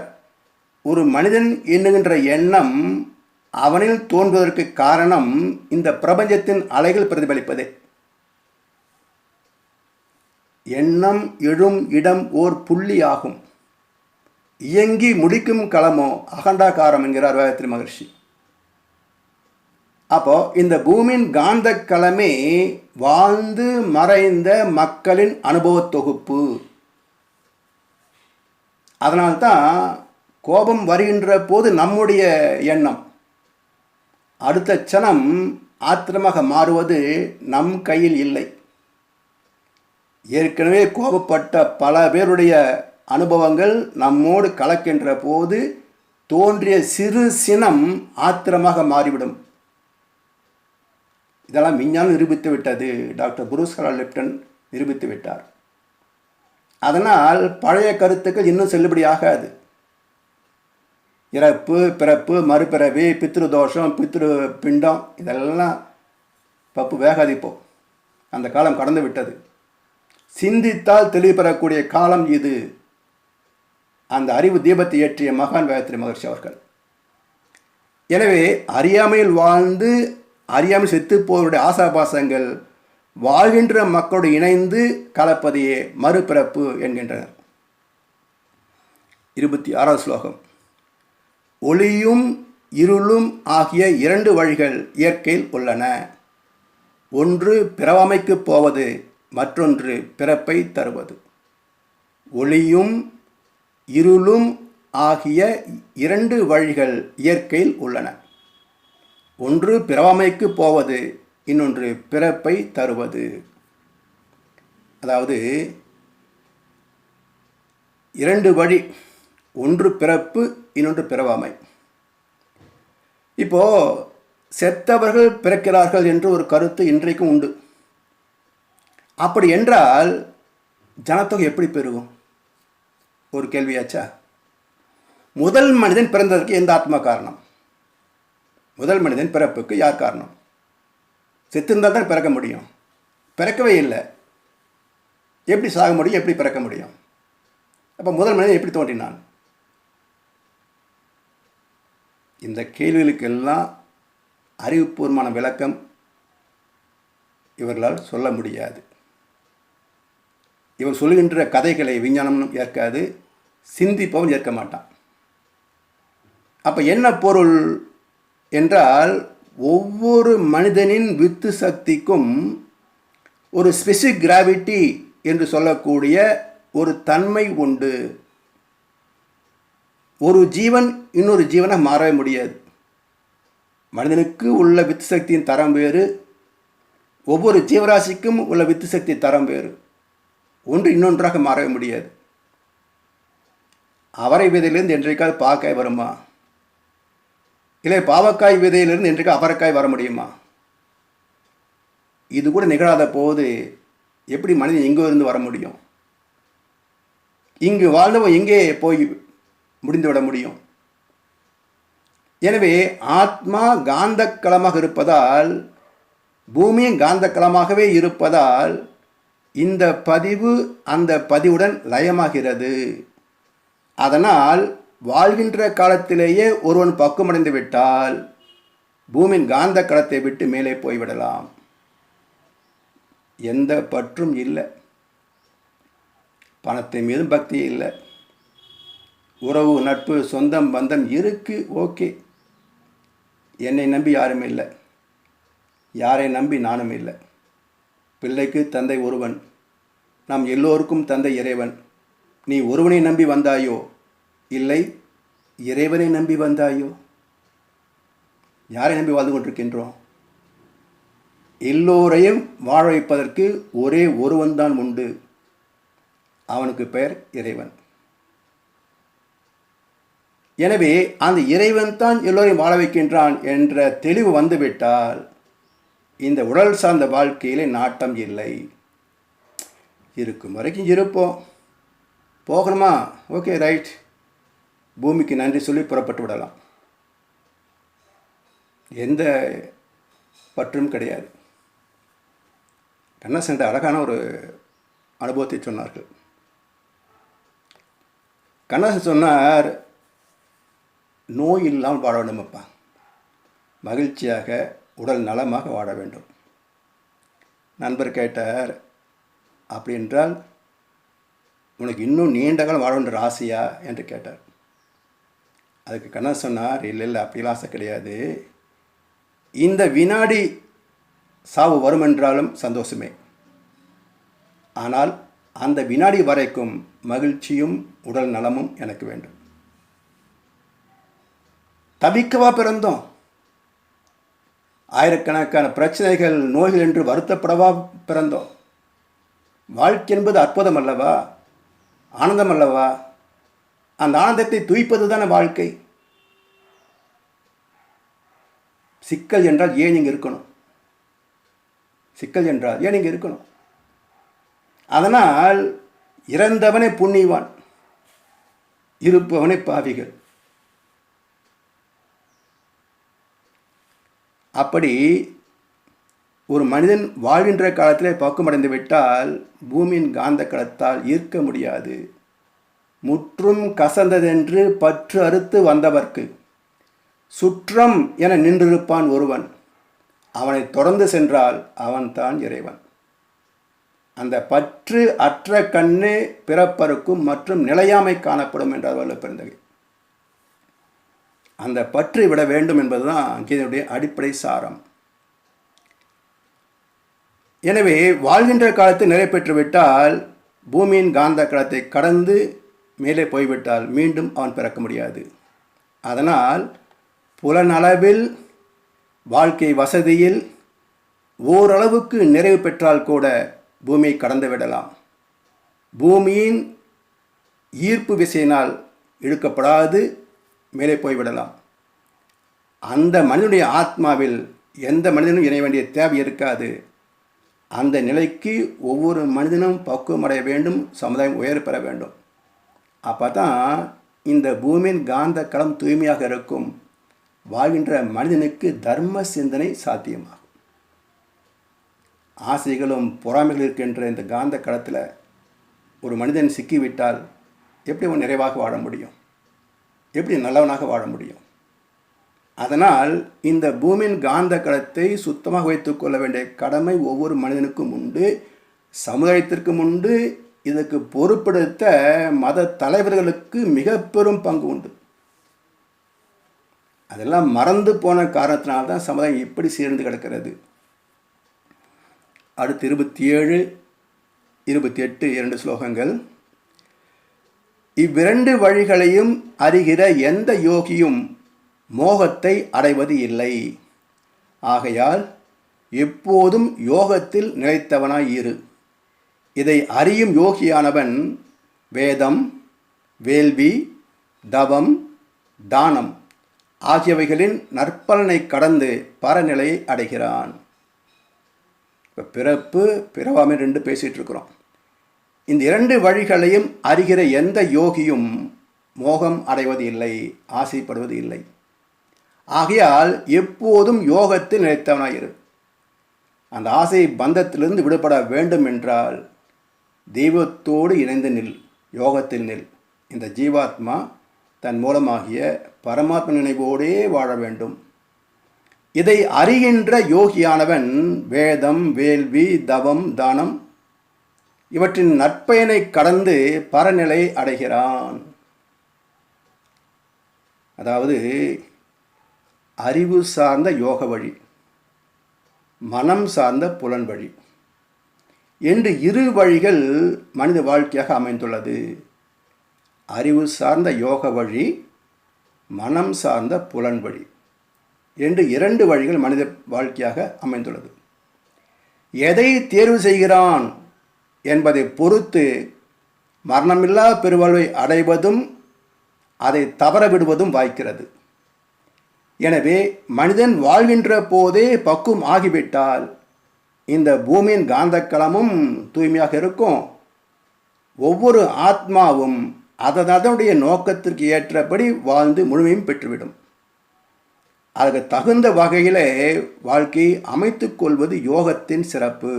ஒரு மனிதன் எண்ணுகின்ற எண்ணம் அவனில் தோன்றுவதற்கு காரணம் இந்த பிரபஞ்சத்தின் அலைகள் பிரதிபலிப்பதே. எண்ணம் எழும் இடம் ஓர் புள்ளி ஆகும், இயங்கி முடிக்கும் களமோ அகண்டாகாரம் என்கிறார் வேதத்திரி மகர்ஷி. அப்போ இந்த பூமியின் காந்த களமே வாழ்ந்து மறைந்த மக்களின் அனுபவ தொகுப்பு. அதனால்தான் கோபம் வருகின்ற போது நம்முடைய எண்ணம் அடுத்த க்ஷணம் ஆத்திரமாக மாறுவது நம் கையில் இல்லை. ஏற்கனவே கோபப்பட்ட பல பேருடைய அனுபவங்கள் நம்மோடு கலக்கின்ற போது தோன்றிய சிறு சினம் ஆத்திரமாக மாறிவிடும். இதெல்லாம் விஞ்ஞானம் நிரூபித்து விட்டது. டாக்டர் புரூஸ் லிப்டன் நிரூபித்து விட்டார். அதனால் பழைய கருத்துக்கள் இன்னும் செல்லுபடியாகாது. இறப்பு, பிறப்பு, மறுபிறவி, பித்ரு தோஷம், பித்ரு பிண்டம், இதெல்லாம் பப்பு வேகாதிப்போ. அந்த காலம் கடந்து விட்டது. சிந்தித்தால் தெளிவு பெறக்கூடிய காலம் இது. அந்த அறிவு தீபத்தை ஏற்றிய மகான் வேதாத்ரி மகர்ஷி அவர்கள். எனவே அறியாமையில் வாழ்ந்து அறியாமல் செத்துப்போருடைய ஆசாபாசங்கள் வாழ்கின்ற மக்களோடு இணைந்து கலப்பதையே மறுபிறப்பு என்கின்றனர். 26வது ஸ்லோகம். ஒளியும் இருளும் ஆகிய 2 வழிகள் இயற்கையில் உள்ளன. ஒன்று பிறவாமைக்கு போவது, மற்றொன்று பிறப்பை தருவது. ஒளியும் இருளும் ஆகிய 2 வழிகள் இயற்கையில் உள்ளன. ஒன்று பிறவாமைக்கு போவது, இன்னொன்று பிறப்பை தருவது. அதாவது 2 வழி, ஒன்று பிறப்பு, இன்னொன்று பிறவாமை. இப்போ செத்தவர்கள் பிறக்கிறார்கள் என்று ஒரு கருத்து இன்றைக்கும் உண்டு. அப்படி என்றால் ஜனத்தொகை எப்படி பெருகும்? ஒரு கேள்வியாச்சா? முதல் மனிதன் பிறந்ததற்கு எந்த ஆத்மா காரணம்? முதல் மனிதன் பிறப்புக்கு யார் காரணம்? செத்திருந்தால் தான் பிறக்க முடியும். பிறக்கவே இல்லை, எப்படி சாக முடியும்? எப்படி பிறக்க முடியும்? அப்போ முதல் மனிதன் எப்படி தோன்றினான்? இந்த கேள்விகளுக்கெல்லாம் அறிவுபூர்வமான விளக்கம் இவர்களால் சொல்ல முடியாது. இவர் சொல்லுகின்ற கதைகளை விஞ்ஞானமும் ஏற்காது, சிந்திப்பவன் ஏற்க மாட்டான். அப்போ என்ன பொருள் என்றால், ஒவ்வொரு மனிதனின் வித்து சக்திக்கும் ஒரு ஸ்பெசிஃபிக் கிராவிட்டி என்று சொல்லக்கூடிய ஒரு தன்மை உண்டு. ஒரு ஜீவன் இன்னொரு ஜீவனை மாறவே முடியாது. மனிதனுக்கு உள்ள வித்து சக்தியின் தரம் வேறு, ஒவ்வொரு ஜீவராசிக்கும் உள்ள வித்து சக்தி தரம் வேறு. ஒன்று இன்னொன்றாக மாறவே முடியாது. அவரை விதையிலிருந்து என்றைக்காவது பாக்காய் வருமா? இல்லை பாவக்காய் விதையிலிருந்து என்றைக்கு அவரைக்காய் வர முடியுமா? இது கூட நிகழாத போது எப்படி மனிதன் எங்கே இருந்து வர முடியும்? இங்கு வாழ்ந்தவன் எங்கே போய் முடிந்துவிட முடியும்? எனவே ஆத்மா காந்தக்களமாக இருப்பதால், பூமியும் காந்தக்களமாகவே இருப்பதால், இந்த பதிவு அந்த பதிவுடன் லயமாகிறது. அதனால் வாழ்கின்ற காலத்திலேயே ஒருவன் பக்குவமடைந்து விட்டால் பூமியின் காந்த களத்தை விட்டு மேலே போய்விடலாம். எந்த பற்றும் இல்லை, பணத்தின் மீதும் பக்தி இல்லை, உறவு நட்பு சொந்தம் பந்தம் இருக்கு, ஓகே. என்னை நம்பி யாரும் இல்லை, யாரை நம்பி நானும் இல்லை. பிள்ளைக்கு தந்தை ஒருவன், நாம் எல்லோருக்கும் தந்தை இறைவன். நீ ஒருவனை நம்பி வந்தாயோ, இல்லை இறைவனை நம்பி வந்தாயோ? யாரை நம்பி வாழ்ந்து கொண்டிருக்கின்றோம்? எல்லோரையும் வாழ வைப்பதற்கு ஒரே ஒருவன்தான் உண்டு, அவனுக்கு பெயர் இறைவன். எனவே அந்த இறைவன் தான் எல்லோரையும் வாழ வைக்கின்றான் என்ற தெளிவு வந்துவிட்டால் இந்த உடல் சார்ந்த வாழ்க்கையிலே நாட்டம் இல்லை. இருக்கும் வரைக்கும் இருப்போம், போகணுமா, ஓகே ரைட், பூமிக்கு நன்றி சொல்லி புறப்பட்டு விடலாம். எந்த பற்றும் கிடையாது. கண்ணசன் அழகான ஒரு அனுபவத்தை சொன்னார்கள். கண்ணசன் சொன்னார், நோய் இல்லாமல் வாழ வேண்டுமப்பா, மகிழ்ச்சியாக உடல் நலமாக வாழ வேண்டும். நண்பர் கேட்டார், அப்படி என்றால் உனக்கு இன்னும் நீண்ட காலம் வாழ வேண்டிய ஆசையா என்று கேட்டார். அதுக்கு கண்ணன் சொன்னார், இல்லை இல்லை, அப்படிலாம் ஆசை கிடையாது. இந்த வினாடி சாவு வரும் என்றாலும் சந்தோஷமே, ஆனால் அந்த வினாடி வரைக்கும் மகிழ்ச்சியும் உடல் நலமும் எனக்கு வேண்டும். தவிக்கவா பிறந்தோம்? ஆயிரக்கணக்கான பிரச்சனைகள் நோய்கள் என்று வருத்தப்படவா பிறந்தோம்? வாழ்க்கை என்பது அற்புதம் அல்லவா, ஆனந்தம் அல்லவா? அந்த ஆனந்தத்தை துய்ப்பது தானே வாழ்க்கை. சிக்கல் என்றால் ஏன் இங்கே இருக்கணும்? சிக்கல் என்றால் ஏன் இங்கே இருக்கணும்? அதனால் இறந்தவனே புண்ணியவான், இருப்பவனே பாவிகள். அப்படி ஒரு மனிதன் வாழ்கின்ற காலத்திலே பக்குவமடைந்து விட்டால் பூமியின் காந்த களத்தால் ஈர்க்க முடியாது. முற்றும் கசந்ததென்று பற்று அறுத்து வந்தவர்க்கு சுற்றம் என நின்றிருப்பான் ஒருவன், அவனை தொடர்ந்து சென்றால் அவன்தான் இறைவன். அந்த பற்று அற்ற கண்ணே பிறப்பருக்கும் மற்றும் நிலையாமை காணப்படும் என்றார் வள்ளுவர் பெருந்தகை. அந்த பற்றை விட வேண்டும் என்பதுதான் கீதையுடைய அடிப்படை சாரம். எனவே வாழ்கின்ற காலத்தில் நிலை பெற்றுவிட்டால் பூமியின் காந்த களத்தை கடந்து மேலே போய்விட்டால் மீண்டும் அவன் பிறக்க முடியாது. அதனால் புலனளவில் வாழ்க்கை வசதியில் ஓரளவுக்கு நிறைவு பெற்றால் கூட பூமியை கடந்து விடலாம். பூமியின் ஈர்ப்பு விசையினால் இழுக்கப்படாது மேலே போய்விடலாம். அந்த மனிதனுடைய ஆத்மாவில் எந்த மனிதனும் இணைய வேண்டிய தேவை இருக்காது. அந்த நிலைக்கு ஒவ்வொரு மனிதனும் பக்குவமடைய வேண்டும், சமுதாயம் உயர் பெற வேண்டும். அப்போ தான் இந்த பூமியின் காந்த களம் தூய்மையாக இருக்கும். வாழ்கின்ற மனிதனுக்கு தர்ம சிந்தனை சாத்தியமாகும். ஆசைகளும் பொறாமைகள் இருக்கின்ற இந்த காந்த களத்தில் ஒரு மனிதன் சிக்கிவிட்டால் எப்படி அவன் நிறைவாக வாழ முடியும்? எப்படி நல்லவனாக வாழ முடியும்? அதனால் இந்த பூமியின் காந்த களத்தை சுத்தமாக வைத்துக் கொள்ள வேண்டிய கடமை ஒவ்வொரு மனிதனுக்கும் உண்டு, சமுதாயத்திற்கும் உண்டு. இதற்கு பொறுப்பெடுத்த மத தலைவர்களுக்கு மிக பெரும் பங்கு உண்டு. அதெல்லாம் மறந்து போன காரணத்தினால்தான் சமுதாயம் இப்படி சேர்ந்து கிடக்கிறது. அடுத்து 27, 28 2 ஸ்லோகங்கள். இவ்விரண்டு வழிகளையும் அறிகிற எந்த யோகியும் மோகத்தை அடைவது இல்லை. ஆகையால் எப்போதும் யோகத்தில் நிலைத்தவனாய் இரு. இதை அறியும் யோகியானவன் வேதம், வேள்வி, தவம், தானம் ஆகியவைகளின் நற்பலனை கடந்து பரநிலையை அடைகிறான். இப்போ பிறப்பு பிறவாமை 2 பேசிகிட்டு இருக்கிறோம். இந்த 2 வழிகளையும் அறிகிற எந்த யோகியும் மோகம் அடைவது இல்லை, ஆசைப்படுவது இல்லை. ஆகையால் எப்போதும் யோகத்தில் நிலைத்தவனாயிரு. அந்த ஆசை பந்தத்திலிருந்து விடுபட வேண்டும் என்றால் தெய்வத்தோடு இணைந்து நில், யோகத்தில் நில். இந்த ஜீவாத்மா தன் மூலமாகிய பரமாத்ம நினைவோடே வாழ வேண்டும். இதை அறிகின்ற யோகியானவன் வேதம், வேள்வி, தவம், தானம் இவற்றின் நற்பயனை கடந்து பரநிலை அடைகிறான். அதாவது அறிவு சார்ந்த யோக வழி, மனம் சார்ந்த புலன் வழி என்று 2 வழிகள் மனித வாழ்க்கையாக அமைந்துள்ளது. அறிவு சார்ந்த யோக வழி, மனம் சார்ந்த புலன் வழி என்று 2 வழிகள் மனித வாழ்க்கையாக அமைந்துள்ளது. எதை தேர்வு செய்கிறான் என்பதை பொறுத்து மரணமில்லா பெருவாழ்வை அடைவதும் அதை தவற விடுவதும் வாய்க்கிறது. எனவே மனிதன் வாழ்கின்ற போதே பக்குவம் ஆகிவிட்டால் இந்த பூமியின் காந்தக்களமும் தூய்மையாக இருக்கும். ஒவ்வொரு ஆத்மாவும் அதனுடைய நோக்கத்திற்கு ஏற்றபடி வாழ்ந்து முழுமையும் பெற்றுவிடும். அதுக்கு தகுந்த வகையிலே வாழ்க்கையை அமைத்து கொள்வது யோகத்தின் சிறப்பு.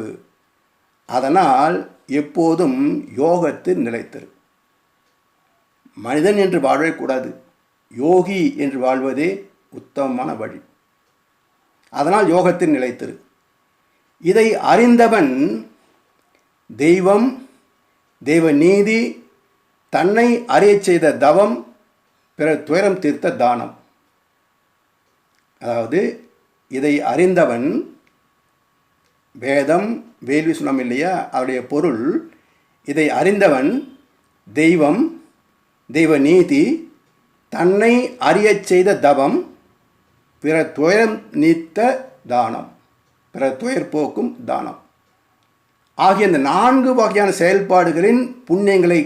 அதனால் எப்போதும் யோகத்தில் நிலைத்திரு. மனிதன் என்று வாழவே கூடாது, யோகி என்று வாழ்வதே உத்தமமான வழி. அதனால் யோகத்தில் நிலைத்திரு. இதை அறிந்தவன் தெய்வம், தெய்வ நீதி, தன்னை அறியச் செய்த தவம், பிறர் துயரம் தீர்த்த தானம். அதாவது இதை அறிந்தவன் வேதம், வேள்வி சொன்னோம் இல்லையா, அவருடைய பொருள் இதை அறிந்தவன் தெய்வம், தெய்வ நீதி, தன்னை அறியச் செய்த தவம், பிற துயரம் நீத்த தானம், பிற துயர் போக்கும் தானம் ஆகிய இந்த 4 வகையான செயல்பாடுகளின் புண்ணியங்களை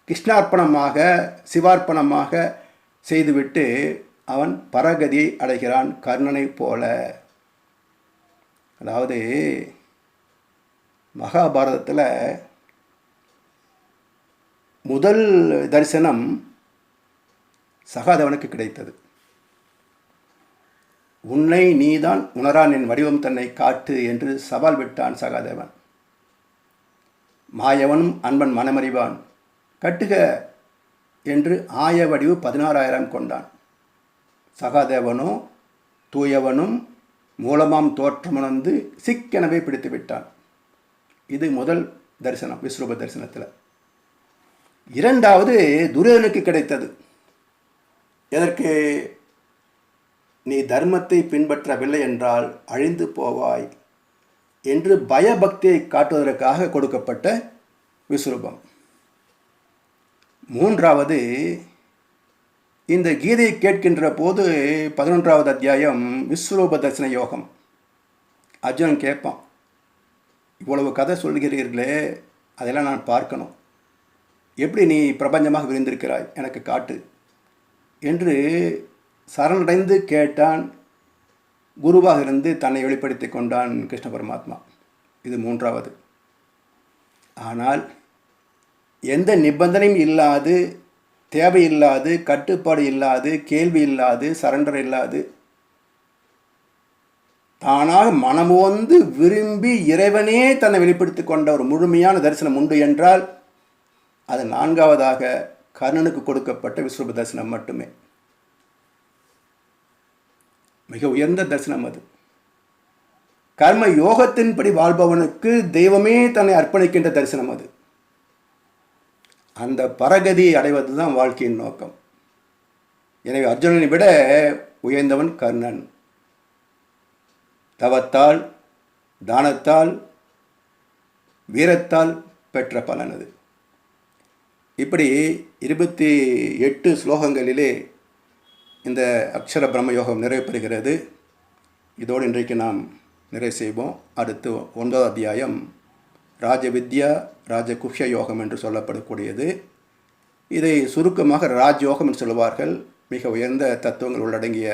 கிருஷ்ணார்ப்பணமாக சிவார்ப்பணமாக செய்துவிட்டு அவன் பரகதியை அடைகிறான் கர்ணனை போல. அதாவது மகாபாரதத்தில் முதல் தரிசனம் சகாதேவனுக்கு கிடைத்தது. உன்னை நீதான் உணரான், என் வடிவம் தன்னை காட்டு என்று சவால் விட்டான் சகாதேவன். மாயவனும் அன்பன் மனமறிவான், கட்டுக என்று ஆய வடிவு 16,000 கொண்டான். சகாதேவனோ தூயவனும் மூலமாம் தோற்றமுணர்ந்து சிக்கெனவே பிடித்து விட்டான். இது முதல் தரிசனம், விஸ்வரூப தரிசனத்தில். இரண்டாவது துரியோதனுக்கு கிடைத்தது. எதற்கு? நீ தர்மத்தை பின்பற்றவில்லை என்றால் அழிந்து போவாய் என்று பயபக்தியை காட்டுவதற்காக கொடுக்கப்பட்ட விஸ்வரூபம். மூன்றாவது, இந்த கீதையை கேட்கின்ற போது 11வது அத்தியாயம் விஸ்வரூப தரிசன யோகம். அர்ஜுனன் கேட்பான், இவ்வளவு கதை சொல்கிறீர்களே, அதெல்லாம் நான் பார்க்கணும், எப்படி நீ பிரபஞ்சமாக விரிந்திருக்கிறாய், எனக்கு காட்டு என்று சரணடைந்து கேட்டான். குருவாக இருந்து தன்னை வெளிப்படுத்தி கொண்டான் கிருஷ்ண பரமாத்மா. இது மூன்றாவது. ஆனால் எந்த நிபந்தனையும் இல்லாது, தேவையில்லாது, கட்டுப்பாடு இல்லாது, கேள்வி இல்லாது, சரண்டர் இல்லாது, தானாக மனமோந்து விரும்பி இறைவனே தன்னை வெளிப்படுத்தி கொண்ட ஒரு முழுமையான தரிசனம் உண்டு என்றால் அது நான்காவதாக கர்ணனுக்கு கொடுக்கப்பட்ட விஸ்வரூப தரிசனம் மட்டுமே. மிக உயர்ந்த தரிசனம் அது. கர்ம யோகத்தின்படி வாழ்பவனுக்கு தெய்வமே தன்னை அர்ப்பணிக்கின்ற தரிசனம் அது. அந்த பரகதியை அடைவது தான் வாழ்க்கையின் நோக்கம். எனவே அர்ஜுனனை விட உயர்ந்தவன் கர்ணன். தவத்தால், தானத்தால், வீரத்தால் பெற்ற பலன் அது. இப்படி 28 ஸ்லோகங்களிலே இந்த அக்ஷர பிரம்ம யோகம் நிறைவு பெறுகிறது. இதோடு இன்றைக்கு நாம் நிறைவு செய்வோம். அடுத்து 9வது அத்தியாயம் ராஜவித்யா ராஜகுஷ்ய யோகம் என்று சொல்லப்படக்கூடியது. இதை சுருக்கமாக ராஜயோகம் என்று சொல்லுவார்கள். மிக உயர்ந்த தத்துவங்கள் உள்ளடங்கிய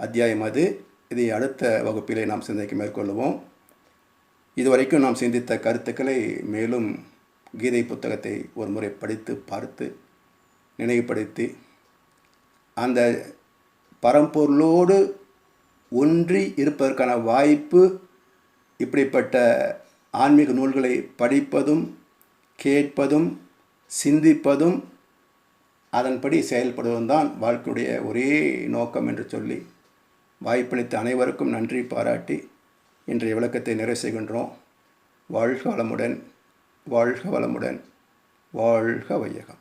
அத்தியாயம் அது. இதை அடுத்த வகுப்பிலே நாம் சிந்தனைக்கு மேற்கொள்வோம். இதுவரைக்கும் நாம் சிந்தித்த கருத்துக்களை மேலும் கீதை புத்தகத்தை ஒரு முறை படித்து பார்த்து நினைவுபடுத்தி அந்த பரம்பொருளோடு ஒன்றி இருப்பதற்கான வாய்ப்பு இப்படிப்பட்ட ஆன்மீக நூல்களை படிப்பதும் கேட்பதும் சிந்திப்பதும் அதன்படி செயல்படுவதும் தான் வாழ்க்கையுடைய ஒரே நோக்கம் என்று சொல்லி வாய்ப்பளித்த அனைவருக்கும் நன்றி பாராட்டி இன்றைய விளக்கத்தை நிறைவு செய்கின்றோம். வாழ்க வளமுடன், வாழ்க வளமுடன், வாழ்க வையகம்.